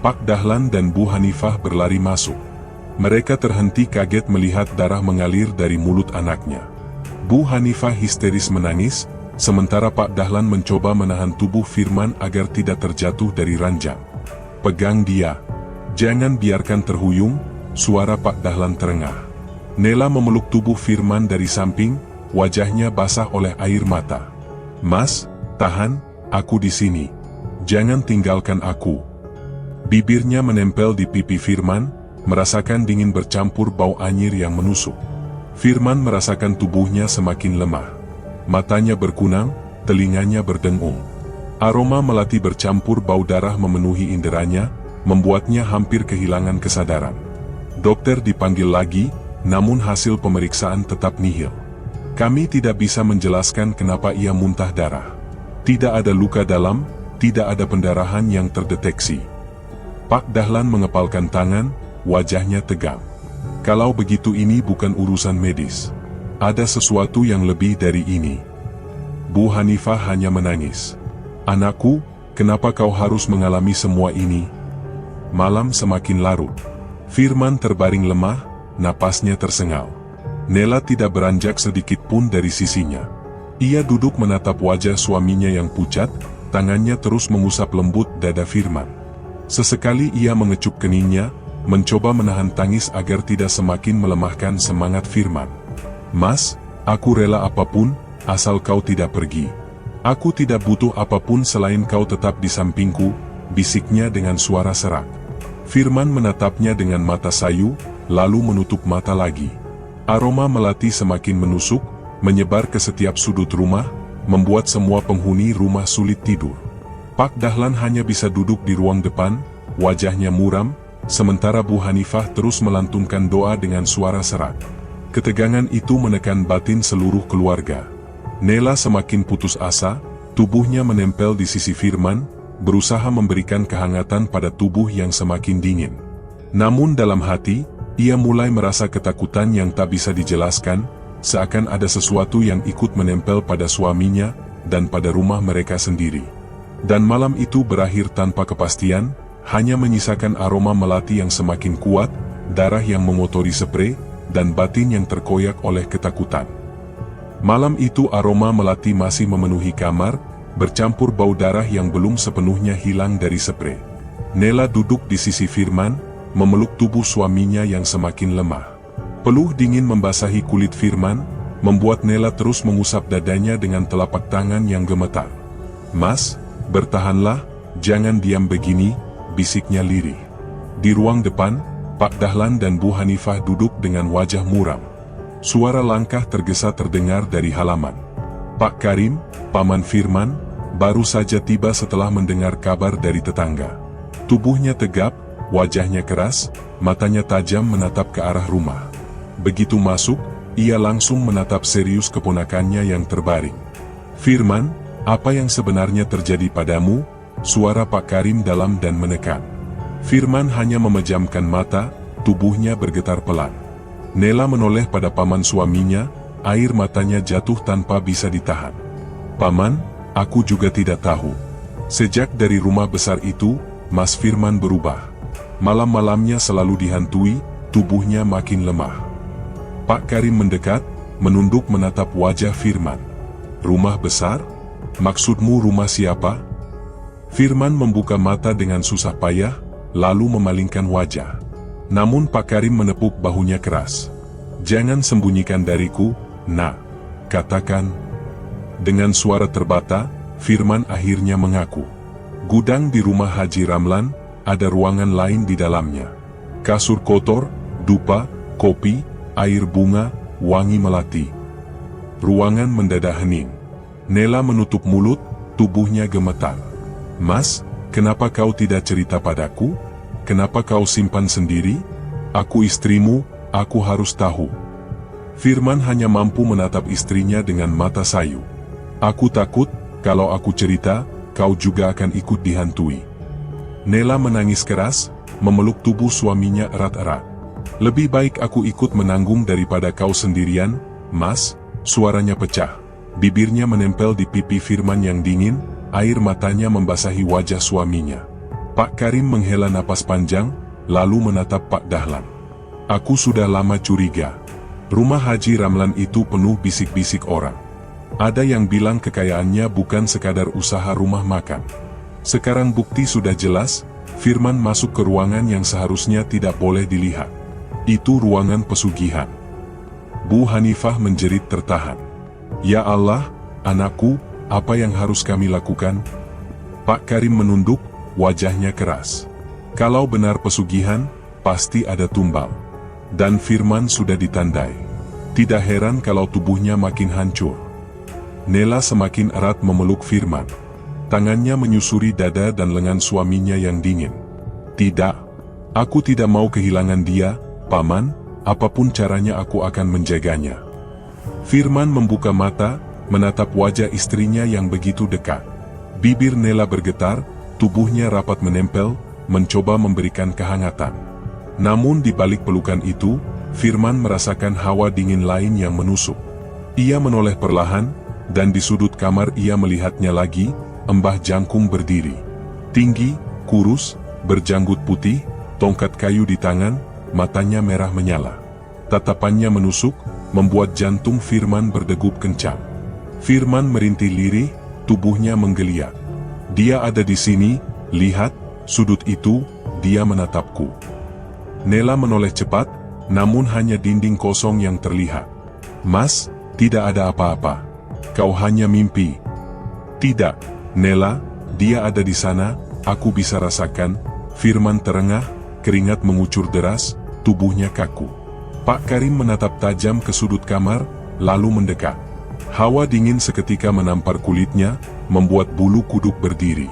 Pak Dahlan dan Bu Hanifah berlari masuk. Mereka terhenti kaget melihat darah mengalir dari mulut anaknya. Bu Hanifah histeris menangis, sementara Pak Dahlan mencoba menahan tubuh Firman agar tidak terjatuh dari ranjang. "Pegang dia. Jangan biarkan terhuyung," suara Pak Dahlan terengah. Nela memeluk tubuh Firman dari samping, wajahnya basah oleh air mata. "Mas, tahan, aku di sini. Jangan tinggalkan aku." Bibirnya menempel di pipi Firman, merasakan dingin bercampur bau anyir yang menusuk. Firman merasakan tubuhnya semakin lemah. Matanya berkunang, telinganya berdengung. Aroma melati bercampur bau darah memenuhi inderanya, membuatnya hampir kehilangan kesadaran. Dokter dipanggil lagi, namun hasil pemeriksaan tetap nihil. "Kami tidak bisa menjelaskan kenapa ia muntah darah. Tidak ada luka dalam, tidak ada pendarahan yang terdeteksi." Pak Dahlan mengepalkan tangan, wajahnya tegang. "Kalau begitu ini bukan urusan medis. Ada sesuatu yang lebih dari ini." Bu Hanifah hanya menangis. "Anakku, kenapa kau harus mengalami semua ini?" Malam semakin larut. Firman terbaring lemah, napasnya tersengal. Nela tidak beranjak sedikit pun dari sisinya. Ia duduk menatap wajah suaminya yang pucat, tangannya terus mengusap lembut dada Firman. Sesekali ia mengecup keningnya, mencoba menahan tangis agar tidak semakin melemahkan semangat Firman. "Mas, aku rela apapun, asal kau tidak pergi. Aku tidak butuh apapun selain kau tetap di sampingku," bisiknya dengan suara serak. Firman menatapnya dengan mata sayu, lalu menutup mata lagi. Aroma melati semakin menusuk, menyebar ke setiap sudut rumah, membuat semua penghuni rumah sulit tidur. Pak Dahlan hanya bisa duduk di ruang depan, wajahnya muram, sementara Bu Hanifah terus melantunkan doa dengan suara serak. Ketegangan itu menekan batin seluruh keluarga. Nela semakin putus asa, tubuhnya menempel di sisi Firman, berusaha memberikan kehangatan pada tubuh yang semakin dingin. Namun dalam hati, ia mulai merasa ketakutan yang tak bisa dijelaskan, seakan ada sesuatu yang ikut menempel pada suaminya, dan pada rumah mereka sendiri. Dan malam itu berakhir tanpa kepastian, hanya menyisakan aroma melati yang semakin kuat, darah yang mengotori sprei, dan batin yang terkoyak oleh ketakutan. Malam itu aroma melati masih memenuhi kamar, bercampur bau darah yang belum sepenuhnya hilang dari sprei. Nela duduk di sisi Firman, memeluk tubuh suaminya yang semakin lemah. Peluh dingin membasahi kulit Firman, membuat Nela terus mengusap dadanya dengan telapak tangan yang gemetar. "Mas, bertahanlah, jangan diam begini," bisiknya lirih. Di ruang depan, Pak Dahlan dan Bu Hanifah duduk dengan wajah muram. Suara langkah tergesa terdengar dari halaman. Pak Karim, paman Firman, baru saja tiba setelah mendengar kabar dari tetangga. Tubuhnya tegap, wajahnya keras, matanya tajam menatap ke arah rumah. Begitu masuk, ia langsung menatap serius keponakannya yang terbaring. "Firman, apa yang sebenarnya terjadi padamu?" Suara Pak Karim dalam dan menekan. Firman hanya memejamkan mata, tubuhnya bergetar pelan. Nela menoleh pada paman suaminya, air matanya jatuh tanpa bisa ditahan. "Paman, aku juga tidak tahu. Sejak dari rumah besar itu, Mas Firman berubah. Malam-malamnya selalu dihantui, tubuhnya makin lemah." Pak Karim mendekat, menunduk menatap wajah Firman. "Rumah besar? Maksudmu rumah siapa?" Firman membuka mata dengan susah payah, lalu memalingkan wajah. Namun Pak Karim menepuk bahunya keras. "Jangan sembunyikan dariku, Nak. Katakan." Dengan suara terbata, Firman akhirnya mengaku. "Gudang di rumah Haji Ramlan, ada ruangan lain di dalamnya. Kasur kotor, dupa, kopi, air bunga, wangi melati." Ruangan mendadak hening. Nela menutup mulut, tubuhnya gemetar. "Mas, kenapa kau tidak cerita padaku? Kenapa kau simpan sendiri? Aku istrimu, aku harus tahu." Firman hanya mampu menatap istrinya dengan mata sayu. "Aku takut, kalau aku cerita, kau juga akan ikut dihantui." Nela menangis keras, memeluk tubuh suaminya erat-erat. "Lebih baik aku ikut menanggung daripada kau sendirian, Mas." Suaranya pecah. Bibirnya menempel di pipi Firman yang dingin, air matanya membasahi wajah suaminya. Pak Karim menghela napas panjang, lalu menatap Pak Dahlan. "Aku sudah lama curiga. Rumah Haji Ramlan itu penuh bisik-bisik orang. Ada yang bilang kekayaannya bukan sekadar usaha rumah makan. Sekarang bukti sudah jelas." Firman masuk ke ruangan yang seharusnya tidak boleh dilihat. Itu ruangan pesugihan. Bu Hanifah menjerit tertahan. "Ya Allah, anakku, apa yang harus kami lakukan?" Pak Karim menunduk, wajahnya keras. "Kalau benar pesugihan, pasti ada tumbal. Dan Firman sudah ditandai. Tidak heran kalau tubuhnya makin hancur." Nela semakin erat memeluk Firman. Tangannya menyusuri dada dan lengan suaminya yang dingin. "Tidak. Aku tidak mau kehilangan dia, Paman. Apapun caranya aku akan menjaganya." Firman membuka mata, menatap wajah istrinya yang begitu dekat. Bibir Nela bergetar, tubuhnya rapat menempel, mencoba memberikan kehangatan. Namun di balik pelukan itu, Firman merasakan hawa dingin lain yang menusuk. Ia menoleh perlahan, dan di sudut kamar ia melihatnya lagi, Mbah Jangkung berdiri. Tinggi, kurus, berjanggut putih, tongkat kayu di tangan, matanya merah menyala. Tatapannya menusuk, membuat jantung Firman berdegup kencang. Firman merintih lirih, tubuhnya menggeliat. "Dia ada di sini, lihat, sudut itu," dia menatapku. Nela menoleh cepat, namun hanya dinding kosong yang terlihat. "Mas, tidak ada apa-apa. Kau hanya mimpi." "Tidak, Nela, dia ada di sana, aku bisa rasakan." Firman terengah, keringat mengucur deras, tubuhnya kaku. Pak Karim menatap tajam ke sudut kamar, lalu mendekat. Hawa dingin seketika menampar kulitnya, membuat bulu kuduk berdiri.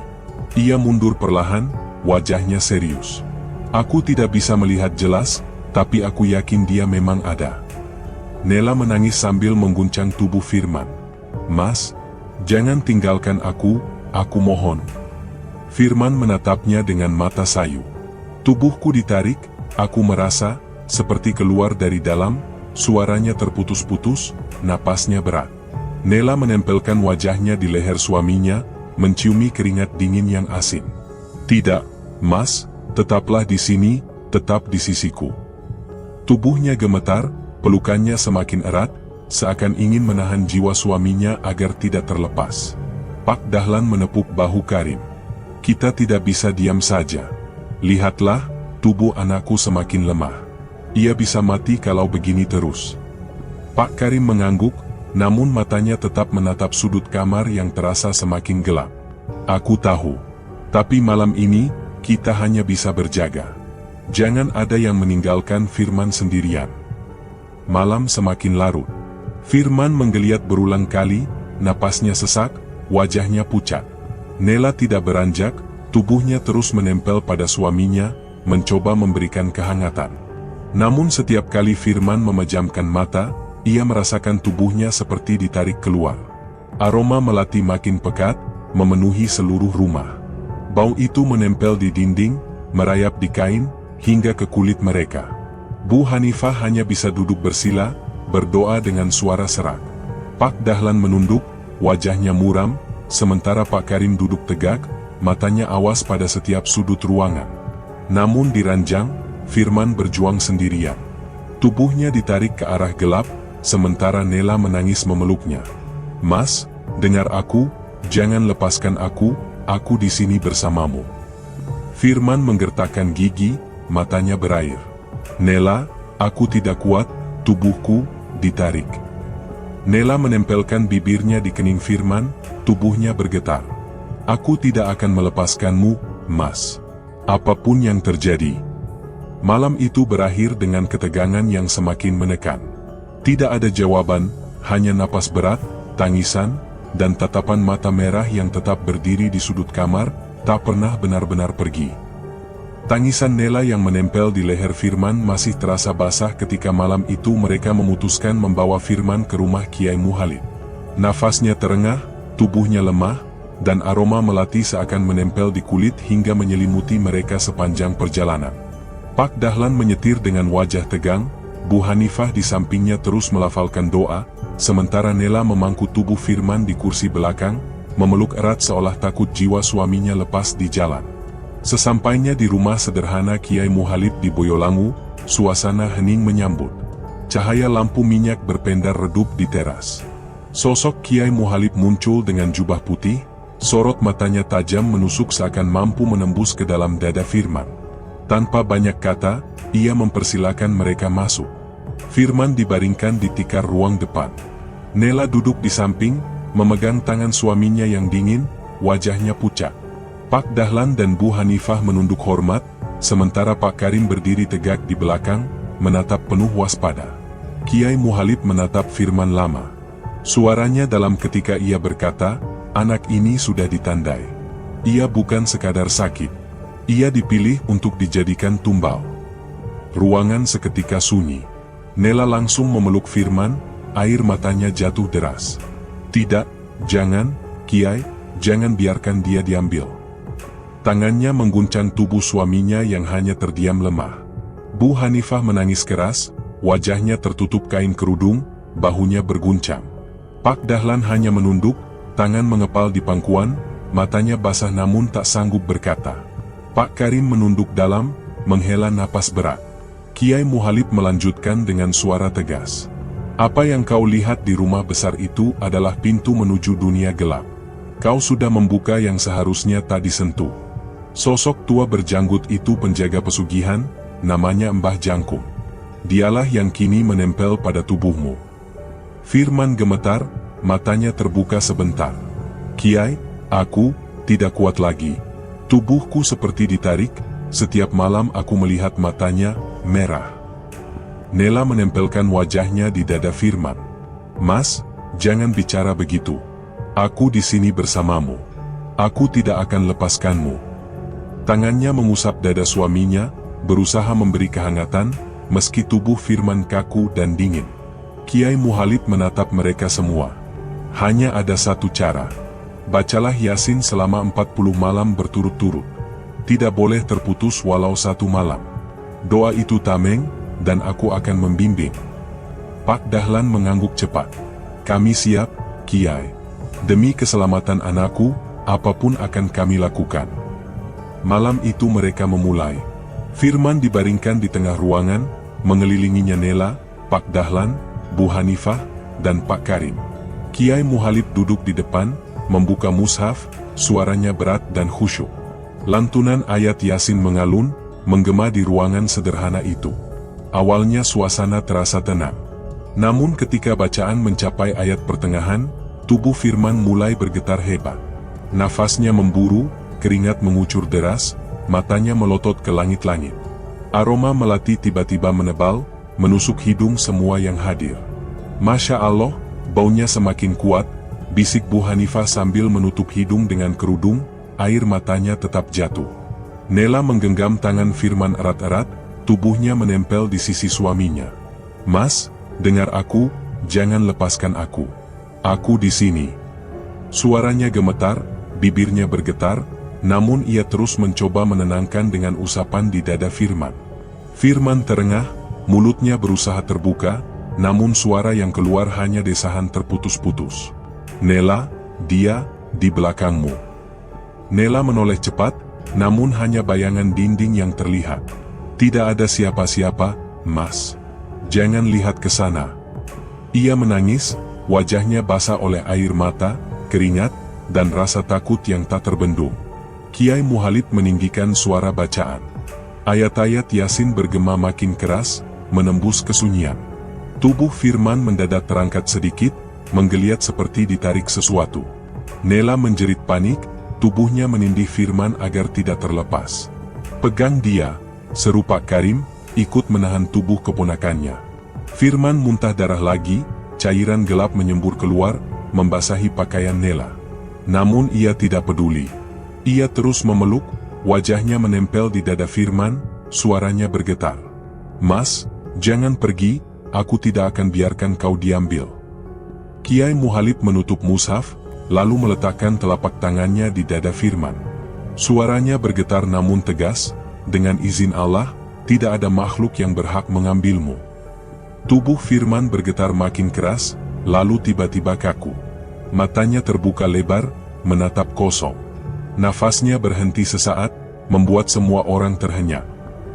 Ia mundur perlahan, wajahnya serius. "Aku tidak bisa melihat jelas, tapi aku yakin dia memang ada." Nela menangis sambil mengguncang tubuh Firman. "Mas, jangan tinggalkan aku mohon." Firman menatapnya dengan mata sayu. "Tubuhku ditarik, aku merasa seperti keluar dari dalam." Suaranya terputus-putus, napasnya berat. Nela menempelkan wajahnya di leher suaminya, menciumi keringat dingin yang asin. "Tidak, Mas, tetaplah di sini, tetap di sisiku." Tubuhnya gemetar, pelukannya semakin erat, seakan ingin menahan jiwa suaminya agar tidak terlepas. Pak Dahlan menepuk bahu Karim. "Kita tidak bisa diam saja. Lihatlah, tubuh anakku semakin lemah. Ia bisa mati kalau begini terus." Pak Karim mengangguk, namun matanya tetap menatap sudut kamar yang terasa semakin gelap. "Aku tahu. Tapi malam ini, kita hanya bisa berjaga. Jangan ada yang meninggalkan Firman sendirian." Malam semakin larut. Firman menggeliat berulang kali, napasnya sesak, wajahnya pucat. Nela tidak beranjak, tubuhnya terus menempel pada suaminya, mencoba memberikan kehangatan. Namun setiap kali Firman memejamkan mata, ia merasakan tubuhnya seperti ditarik keluar. Aroma melati makin pekat, memenuhi seluruh rumah. Bau itu menempel di dinding, merayap di kain, hingga ke kulit mereka. Bu Hanifah hanya bisa duduk bersila, berdoa dengan suara serak. Pak Dahlan menunduk, wajahnya muram, sementara Pak Karim duduk tegak, matanya awas pada setiap sudut ruangan. Namun di ranjang, Firman berjuang sendirian. Tubuhnya ditarik ke arah gelap, sementara Nela menangis memeluknya. "Mas, dengar aku, jangan lepaskan aku di sini bersamamu." Firman menggertakkan gigi, matanya berair. "Nela, aku tidak kuat, tubuhku ditarik." Nela menempelkan bibirnya di kening Firman, tubuhnya bergetar. "Aku tidak akan melepaskanmu, Mas. Apapun yang terjadi." Malam itu berakhir dengan ketegangan yang semakin menekan. Tidak ada jawaban, hanya napas berat, tangisan, dan tatapan mata merah yang tetap berdiri di sudut kamar, tak pernah benar-benar pergi. Tangisan Nela yang menempel di leher Firman masih terasa basah ketika malam itu mereka memutuskan membawa Firman ke rumah Kiai Muhalib. Nafasnya terengah, tubuhnya lemah, dan aroma melati seakan menempel di kulit hingga menyelimuti mereka sepanjang perjalanan. Pak Dahlan menyetir dengan wajah tegang, Bu Hanifah di sampingnya terus melafalkan doa, sementara Nela memangku tubuh Firman di kursi belakang, memeluk erat seolah takut jiwa suaminya lepas di jalan. Sesampainya di rumah sederhana Kiai Muhalib di Boyolangu, suasana hening menyambut. Cahaya lampu minyak berpendar redup di teras. Sosok Kiai Muhalib muncul dengan jubah putih, sorot matanya tajam menusuk seakan mampu menembus ke dalam dada Firman. Tanpa banyak kata, ia mempersilakan mereka masuk. Firman dibaringkan di tikar ruang depan. Nela duduk di samping, memegang tangan suaminya yang dingin, wajahnya pucat. Pak Dahlan dan Bu Hanifah menunduk hormat, sementara Pak Karim berdiri tegak di belakang, menatap penuh waspada. Kiai Muhalib menatap Firman lama. Suaranya dalam ketika ia berkata, "Anak ini sudah ditandai. Ia bukan sekadar sakit. Ia dipilih untuk dijadikan tumbal." Ruangan seketika sunyi. Nela langsung memeluk Firman, air matanya jatuh deras. "Tidak, jangan, Kiai, jangan biarkan dia diambil." Tangannya mengguncang tubuh suaminya yang hanya terdiam lemah. Bu Hanifah menangis keras, wajahnya tertutup kain kerudung, bahunya berguncang. Pak Dahlan hanya menunduk, tangan mengepal di pangkuan, matanya basah namun tak sanggup berkata. Pak Karim menunduk dalam, menghela napas berat. Kiai Muhalib melanjutkan dengan suara tegas. "Apa yang kau lihat di rumah besar itu adalah pintu menuju dunia gelap. Kau sudah membuka yang seharusnya tak disentuh." Sosok tua berjanggut itu penjaga pesugihan, namanya Mbah Jangkung. Dialah yang kini menempel pada tubuhmu. Firman gemetar, matanya terbuka sebentar. "Kiai, aku tidak kuat lagi. Tubuhku seperti ditarik, setiap malam aku melihat matanya merah." Nela menempelkan wajahnya di dada Firman. "Mas, jangan bicara begitu. Aku di sini bersamamu. Aku tidak akan lepaskanmu." Tangannya mengusap dada suaminya, berusaha memberi kehangatan, meski tubuh Firman kaku dan dingin. Kiai Muhalib menatap mereka semua. "Hanya ada satu cara. Bacalah Yasin selama 40 malam berturut-turut. Tidak boleh terputus walau satu malam. Doa itu tameng, dan aku akan membimbing." Pak Dahlan mengangguk cepat. "Kami siap, Kiai. Demi keselamatan anakku, apapun akan kami lakukan." Malam itu mereka memulai. Firman dibaringkan di tengah ruangan, mengelilinginya Nela, Pak Dahlan, Bu Hanifah, dan Pak Karim. Kiai Muhalib duduk di depan, membuka mushaf, suaranya berat dan khusyuk. Lantunan ayat Yasin mengalun, menggema di ruangan sederhana itu. Awalnya suasana terasa tenang. Namun ketika bacaan mencapai ayat pertengahan, tubuh Firman mulai bergetar hebat. Nafasnya memburu, keringat mengucur deras, matanya melotot ke langit-langit. Aroma melati tiba-tiba menebal, menusuk hidung semua yang hadir. "Masya Allah, baunya semakin kuat," bisik Bu Hanifah sambil menutup hidung dengan kerudung, air matanya tetap jatuh. Nela menggenggam tangan Firman erat-erat, tubuhnya menempel di sisi suaminya. "Mas, dengar aku, jangan lepaskan aku. Aku di sini." Suaranya gemetar, bibirnya bergetar, namun ia terus mencoba menenangkan dengan usapan di dada Firman. Firman terengah, mulutnya berusaha terbuka, namun suara yang keluar hanya desahan terputus-putus. "Nela, dia di belakangmu." Nela menoleh cepat, namun hanya bayangan dinding yang terlihat. "Tidak ada siapa-siapa, Mas. Jangan lihat ke sana." Ia menangis, wajahnya basah oleh air mata, keringat, dan rasa takut yang tak terbendung. Kiai Muhalib meninggikan suara bacaan. Ayat-ayat Yasin bergema makin keras, menembus kesunyian. Tubuh Firman mendadak terangkat sedikit, menggeliat seperti ditarik sesuatu. Nela menjerit panik, tubuhnya menindih Firman agar tidak terlepas. "Pegang dia," seru Pak Karim, ikut menahan tubuh keponakannya. Firman muntah darah lagi, cairan gelap menyembur keluar, membasahi pakaian Nela. Namun ia tidak peduli. Ia terus memeluk, wajahnya menempel di dada Firman, suaranya bergetar. "Mas, jangan pergi, aku tidak akan biarkan kau diambil." Kiai Muhalib menutup mushaf, lalu meletakkan telapak tangannya di dada Firman. Suaranya bergetar namun tegas, "Dengan izin Allah, tidak ada makhluk yang berhak mengambilmu." Tubuh Firman bergetar makin keras, lalu tiba-tiba kaku. Matanya terbuka lebar, menatap kosong. Nafasnya berhenti sesaat, membuat semua orang terhenyak.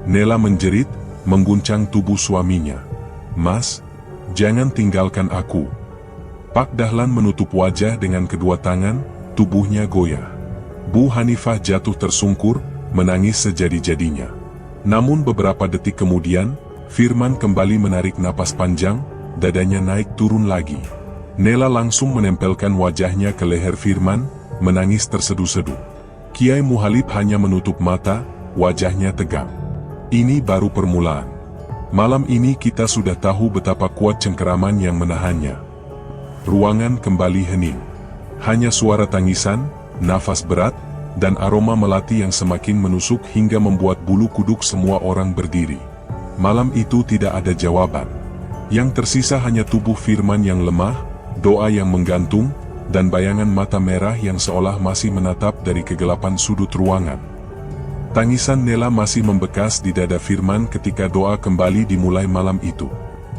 Nela menjerit, mengguncang tubuh suaminya. "Mas, jangan tinggalkan aku." Pak Dahlan menutup wajah dengan kedua tangan, tubuhnya goyah. Bu Hanifah jatuh tersungkur, menangis sejadi-jadinya. Namun beberapa detik kemudian, Firman kembali menarik napas panjang, dadanya naik turun lagi. Nela langsung menempelkan wajahnya ke leher Firman, menangis terseduh-seduh. Kiai Muhalib hanya menutup mata, wajahnya tegang. Ini baru permulaan. Malam ini kita sudah tahu betapa kuat cengkeraman yang menahannya. Ruangan kembali hening. Hanya suara tangisan, nafas berat, dan aroma melati yang semakin menusuk hingga membuat bulu kuduk semua orang berdiri. Malam itu tidak ada jawaban. Yang tersisa hanya tubuh Firman yang lemah, doa yang menggantung, dan bayangan mata merah yang seolah masih menatap dari kegelapan sudut ruangan. Tangisan Nela masih membekas di dada Firman ketika doa kembali dimulai malam itu.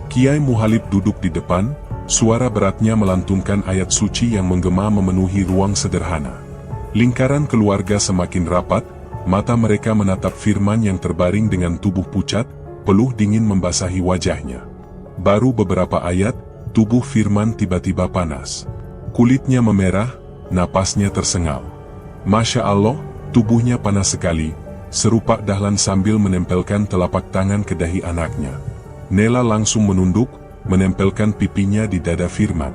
Kiai Muhalib duduk di depan, suara beratnya melantunkan ayat suci yang menggema memenuhi ruang sederhana. Lingkaran keluarga semakin rapat, mata mereka menatap Firman yang terbaring dengan tubuh pucat, peluh dingin membasahi wajahnya. Baru beberapa ayat, tubuh Firman tiba-tiba panas. Kulitnya memerah, napasnya tersengal. "Masya Allah, tubuhnya panas sekali," seru Pak Dahlan sambil menempelkan telapak tangan ke dahi anaknya. Nela langsung menunduk, menempelkan pipinya di dada Firman.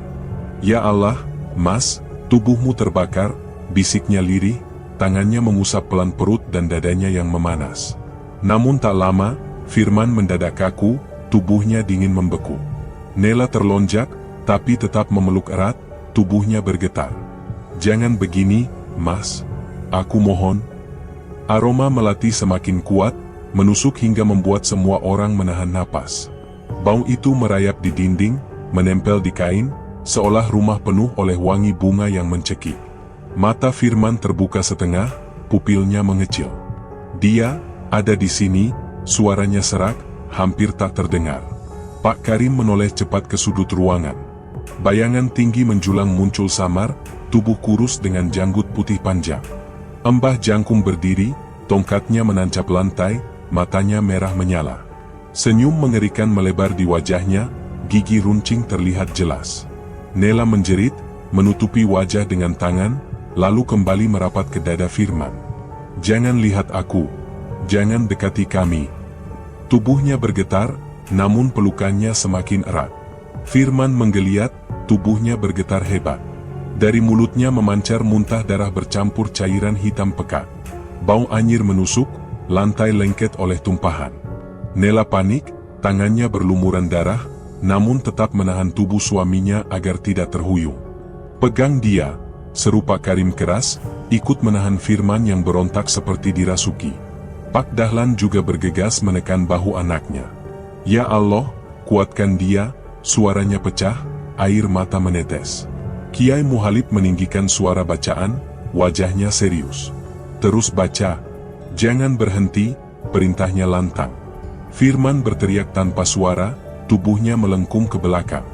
"Ya Allah, Mas, tubuhmu terbakar," bisiknya lirih, tangannya mengusap pelan perut dan dadanya yang memanas. Namun tak lama, Firman mendadak kaku, tubuhnya dingin membeku. Nela terlonjak, tapi tetap memeluk erat, tubuhnya bergetar. "Jangan begini, Mas. Aku mohon." Aroma melati semakin kuat, menusuk hingga membuat semua orang menahan napas. Bau itu merayap di dinding, menempel di kain, seolah rumah penuh oleh wangi bunga yang mencekik. Mata Firman terbuka setengah, pupilnya mengecil. "Dia ada di sini," suaranya serak, hampir tak terdengar. Pak Karim menoleh cepat ke sudut ruangan. Bayangan tinggi menjulang muncul samar, tubuh kurus dengan janggut putih panjang. Mbah Jangkum berdiri, tongkatnya menancap lantai, matanya merah menyala. Senyum mengerikan melebar di wajahnya, gigi runcing terlihat jelas. Nela menjerit, menutupi wajah dengan tangan, lalu kembali merapat ke dada Firman. "Jangan lihat aku. Jangan dekati kami." Tubuhnya bergetar, namun pelukannya semakin erat. Firman menggeliat, tubuhnya bergetar hebat. Dari mulutnya memancar muntah darah bercampur cairan hitam pekat. Bau anyir menusuk, lantai lengket oleh tumpahan. Nela panik, tangannya berlumuran darah, namun tetap menahan tubuh suaminya agar tidak terhuyung. "Pegang dia," seru Pak Karim keras, ikut menahan Firman yang berontak seperti dirasuki. Pak Dahlan juga bergegas menekan bahu anaknya. "Ya Allah, kuatkan dia," suaranya pecah, air mata menetes. Kiai Muhalib meninggikan suara bacaan, wajahnya serius. "Terus baca. Jangan berhenti," perintahnya lantang. Firman berteriak tanpa suara, tubuhnya melengkung ke belakang.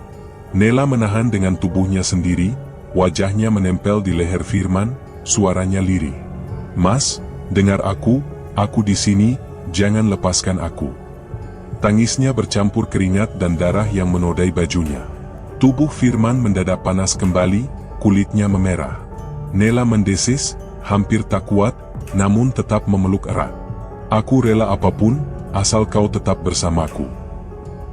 Nela menahan dengan tubuhnya sendiri, wajahnya menempel di leher Firman, suaranya lirih. "Mas, dengar aku di sini, jangan lepaskan aku." Tangisnya bercampur keringat dan darah yang menodai bajunya. Tubuh Firman mendadak panas kembali, kulitnya memerah. Nela mendesis, hampir tak kuat, namun tetap memeluk erat. "Aku rela apapun, asal kau tetap bersamaku."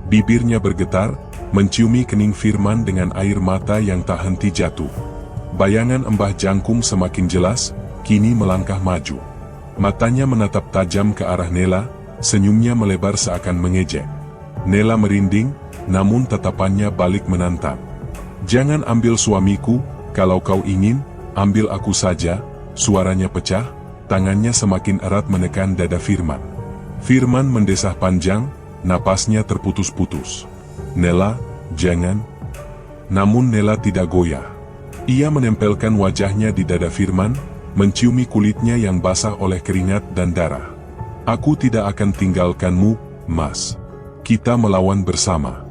Bibirnya bergetar, menciumi kening Firman dengan air mata yang tak henti jatuh. Bayangan Mbah Jangkum semakin jelas, kini melangkah maju. Matanya menatap tajam ke arah Nela, senyumnya melebar seakan mengejek. Nela merinding, namun tatapannya balik menantang. "Jangan ambil suamiku, kalau kau ingin, ambil aku saja." Suaranya pecah, tangannya semakin erat menekan dada Firman. Firman mendesah panjang, napasnya terputus-putus. "Nela, jangan." Namun Nela tidak goyah. Ia menempelkan wajahnya di dada Firman, menciumi kulitnya yang basah oleh keringat dan darah. "Aku tidak akan tinggalkanmu, Mas. Kita melawan bersama."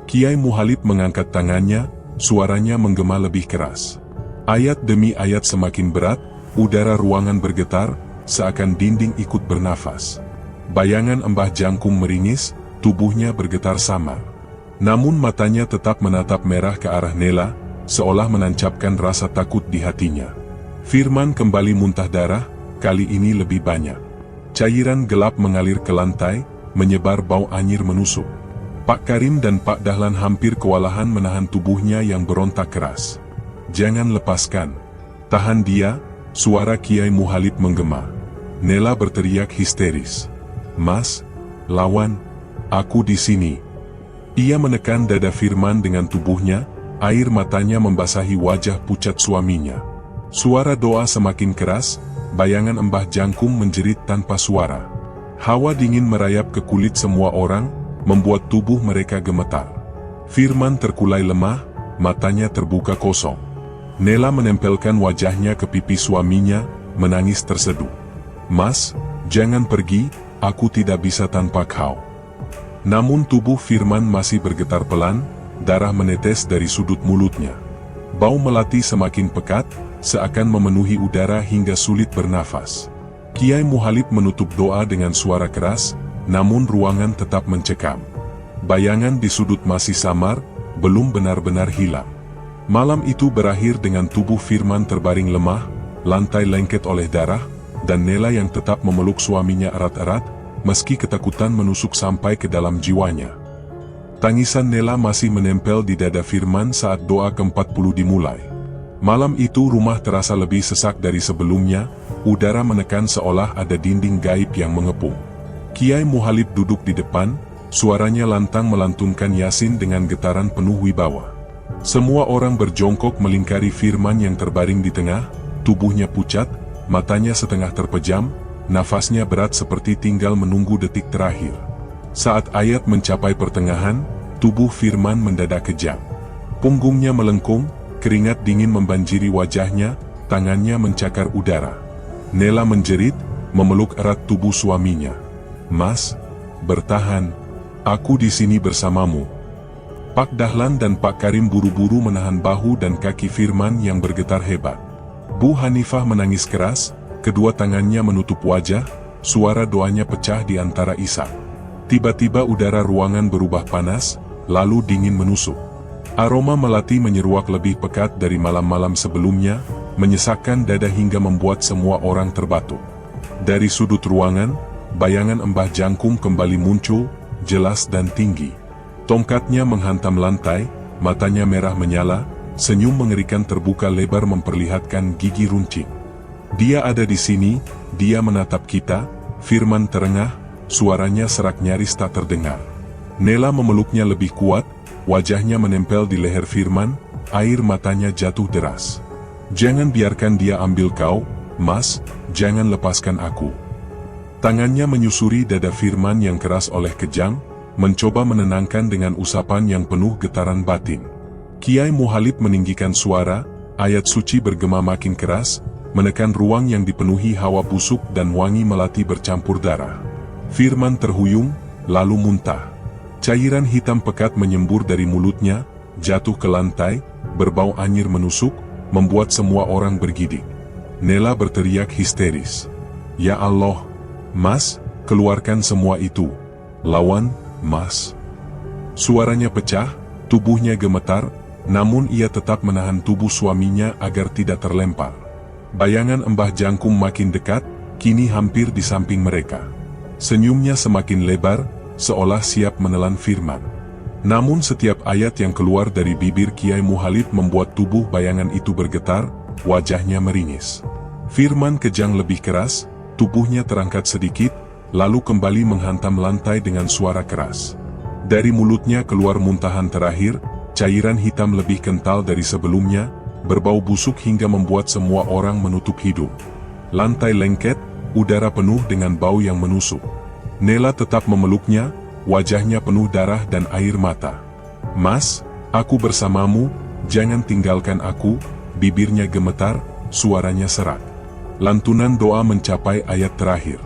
Kiai Muhalib mengangkat tangannya, suaranya menggema lebih keras. Ayat demi ayat semakin berat, udara ruangan bergetar, seakan dinding ikut bernafas. Bayangan Mbah Jangkum meringis, tubuhnya bergetar samar. Namun matanya tetap menatap merah ke arah Nela, seolah menancapkan rasa takut di hatinya. Firman kembali muntah darah, kali ini lebih banyak. Cairan gelap mengalir ke lantai, menyebar bau anyir menusuk. Pak Karim dan Pak Dahlan hampir kewalahan menahan tubuhnya yang berontak keras. "Jangan lepaskan. Tahan dia," suara Kiai Muhalib menggema. Nela berteriak histeris. "Mas, lawan. Aku di sini." Ia menekan dada Firman dengan tubuhnya, air matanya membasahi wajah pucat suaminya. Suara doa semakin keras, bayangan Mbah Jangkum menjerit tanpa suara. Hawa dingin merayap ke kulit semua orang, membuat tubuh mereka gemetar. Firman terkulai lemah, matanya terbuka kosong. Nela menempelkan wajahnya ke pipi suaminya, menangis terseduh. "Mas, jangan pergi, aku tidak bisa tanpa kau." Namun tubuh Firman masih bergetar pelan, darah menetes dari sudut mulutnya. Bau melati semakin pekat, seakan memenuhi udara hingga sulit bernafas. Kiai Muhalib menutup doa dengan suara keras, namun ruangan tetap mencekam. Bayangan di sudut masih samar, belum benar-benar hilang. Malam itu berakhir dengan tubuh Firman terbaring lemah, lantai lengket oleh darah, dan Nela yang tetap memeluk suaminya erat-erat, meski ketakutan menusuk sampai ke dalam jiwanya. Tangisan Nela masih menempel di dada Firman saat doa ke-40 dimulai. Malam itu rumah terasa lebih sesak dari sebelumnya, udara menekan seolah ada dinding gaib yang mengepung. Kiai Muhalib duduk di depan, suaranya lantang melantunkan Yasin dengan getaran penuh wibawa. Semua orang berjongkok melingkari Firman yang terbaring di tengah, tubuhnya pucat, matanya setengah terpejam, nafasnya berat seperti tinggal menunggu detik terakhir. Saat ayat mencapai pertengahan, tubuh Firman mendadak kejang. Punggungnya melengkung, keringat dingin membanjiri wajahnya, tangannya mencakar udara. Nela menjerit, memeluk erat tubuh suaminya. "Mas, bertahan, aku di sini bersamamu." Pak Dahlan dan Pak Karim buru-buru menahan bahu dan kaki Firman yang bergetar hebat. Bu Hanifah menangis keras, kedua tangannya menutup wajah, suara doanya pecah di antara isak. Tiba-tiba udara ruangan berubah panas, lalu dingin menusuk. Aroma melati menyeruak lebih pekat dari malam-malam sebelumnya, menyesakkan dada hingga membuat semua orang terbatuk. Dari sudut ruangan, bayangan Mbah Jangkum kembali muncul, jelas dan tinggi. Tongkatnya menghantam lantai, matanya merah menyala, senyum mengerikan terbuka lebar memperlihatkan gigi runcing. "Dia ada di sini, dia menatap kita," Firman terengah, suaranya serak nyaris tak terdengar. Nela memeluknya lebih kuat, wajahnya menempel di leher Firman, air matanya jatuh deras. "Jangan biarkan dia ambil kau, Mas, jangan lepaskan aku." Tangannya menyusuri dada Firman yang keras oleh kejang, mencoba menenangkan dengan usapan yang penuh getaran batin. Kiai Muhalib meninggikan suara, ayat suci bergema makin keras, menekan ruang yang dipenuhi hawa busuk dan wangi melati bercampur darah. Firman terhuyung, lalu muntah. Cairan hitam pekat menyembur dari mulutnya, jatuh ke lantai, berbau anyir menusuk, membuat semua orang bergidik. Nela berteriak histeris. "Ya Allah, Mas, keluarkan semua itu. Lawan, Mas." Suaranya pecah, tubuhnya gemetar, namun ia tetap menahan tubuh suaminya agar tidak terlempar. Bayangan Mbah Jangkum makin dekat, kini hampir di samping mereka. Senyumnya semakin lebar, seolah siap menelan firman. Namun setiap ayat yang keluar dari bibir Kiai Muhalid membuat tubuh bayangan itu bergetar, wajahnya meringis. Firman kejang lebih keras, tubuhnya terangkat sedikit, lalu kembali menghantam lantai dengan suara keras. Dari mulutnya keluar muntahan terakhir, cairan hitam lebih kental dari sebelumnya, berbau busuk hingga membuat semua orang menutup hidung. Lantai lengket, udara penuh dengan bau yang menusuk. Nela tetap memeluknya, wajahnya penuh darah dan air mata. "Mas, aku bersamamu, jangan tinggalkan aku," bibirnya gemetar, suaranya serak. Lantunan doa mencapai ayat terakhir.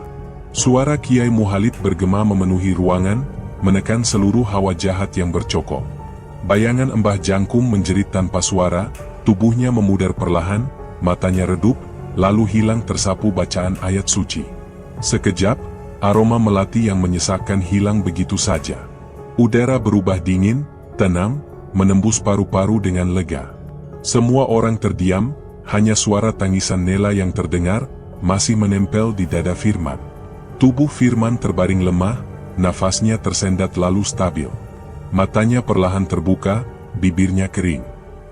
Suara Kiai Muhalid bergema memenuhi ruangan, menekan seluruh hawa jahat yang bercokol. Bayangan Mbah Jangkum menjerit tanpa suara, tubuhnya memudar perlahan, matanya redup, lalu hilang tersapu bacaan ayat suci. Sekejap, aroma melati yang menyesakkan hilang begitu saja. Udara berubah dingin, tenang, menembus paru-paru dengan lega. Semua orang terdiam, hanya suara tangisan Nela yang terdengar, masih menempel di dada Firman. Tubuh Firman terbaring lemah, nafasnya tersendat lalu stabil. Matanya perlahan terbuka, bibirnya kering.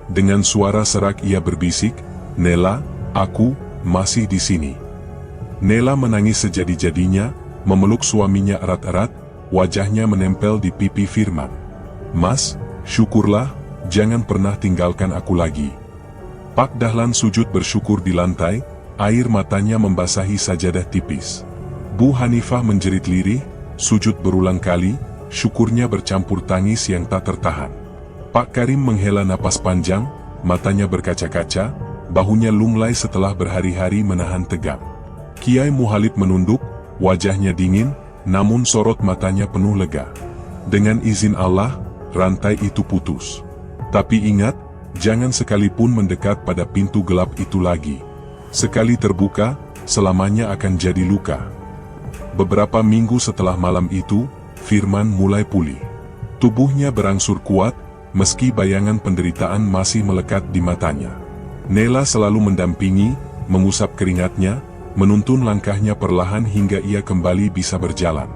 Dengan suara serak ia berbisik, "Nela, aku masih di sini." Nela menangis sejadi-jadinya, memeluk suaminya erat-erat, wajahnya menempel di pipi Firman. "Mas, syukurlah, jangan pernah tinggalkan aku lagi." Pak Dahlan sujud bersyukur di lantai, air matanya membasahi sajadah tipis. Bu Hanifah menjerit lirih, sujud berulang kali, syukurnya bercampur tangis yang tak tertahan. Pak Karim menghela napas panjang, matanya berkaca-kaca, bahunya lunglai setelah berhari-hari menahan tegang. Kiai Muhalid menunduk, wajahnya dingin, namun sorot matanya penuh lega. "Dengan izin Allah, rantai itu putus. Tapi ingat, jangan sekalipun mendekat pada pintu gelap itu lagi. Sekali terbuka, selamanya akan jadi luka." Beberapa minggu setelah malam itu, Firman mulai pulih. Tubuhnya berangsur kuat, meski bayangan penderitaan masih melekat di matanya. Nela selalu mendampingi, mengusap keringatnya, menuntun langkahnya perlahan hingga ia kembali bisa berjalan.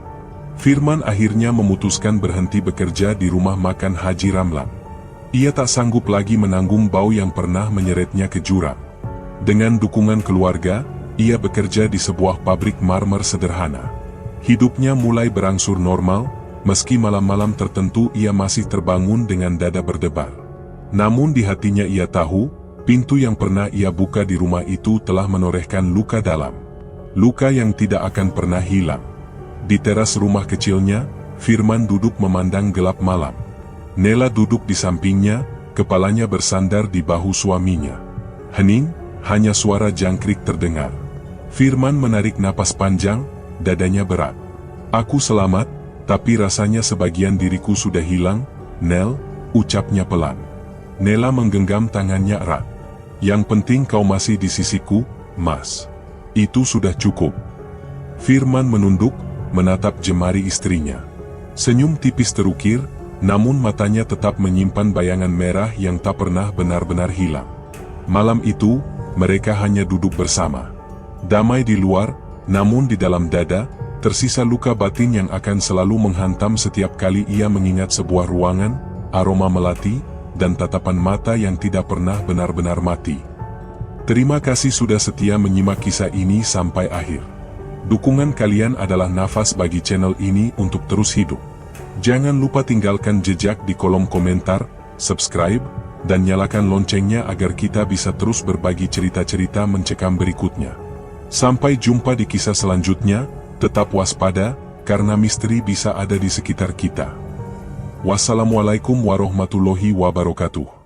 Firman akhirnya memutuskan berhenti bekerja di rumah makan Haji Ramlan. Ia tak sanggup lagi menanggung bau yang pernah menyeretnya ke jurang. Dengan dukungan keluarga, ia bekerja di sebuah pabrik marmer sederhana. Hidupnya mulai berangsur normal, meski malam-malam tertentu ia masih terbangun dengan dada berdebar. Namun di hatinya ia tahu, pintu yang pernah ia buka di rumah itu telah menorehkan luka dalam. Luka yang tidak akan pernah hilang. Di teras rumah kecilnya, Firman duduk memandang gelap malam. Nela duduk di sampingnya, kepalanya bersandar di bahu suaminya. Hening, hanya suara jangkrik terdengar. Firman menarik napas panjang, dadanya berat. "Aku selamat, tapi rasanya sebagian diriku sudah hilang, Nel," ucapnya pelan. Nela menggenggam tangannya erat. "Yang penting kau masih di sisiku, Mas. Itu sudah cukup." Firman menunduk, menatap jemari istrinya. Senyum tipis terukir, namun matanya tetap menyimpan bayangan merah yang tak pernah benar-benar hilang. Malam itu, mereka hanya duduk bersama. Damai di luar, namun di dalam dada, tersisa luka batin yang akan selalu menghantam setiap kali ia mengingat sebuah ruangan, aroma melati, dan tatapan mata yang tidak pernah benar-benar mati. Terima kasih sudah setia menyimak kisah ini sampai akhir. Dukungan kalian adalah nafas bagi channel ini untuk terus hidup. Jangan lupa tinggalkan jejak di kolom komentar, subscribe, dan nyalakan loncengnya agar kita bisa terus berbagi cerita-cerita mencekam berikutnya. Sampai jumpa di kisah selanjutnya, tetap waspada, karena misteri bisa ada di sekitar kita. Wassalamualaikum warahmatullahi wabarakatuh.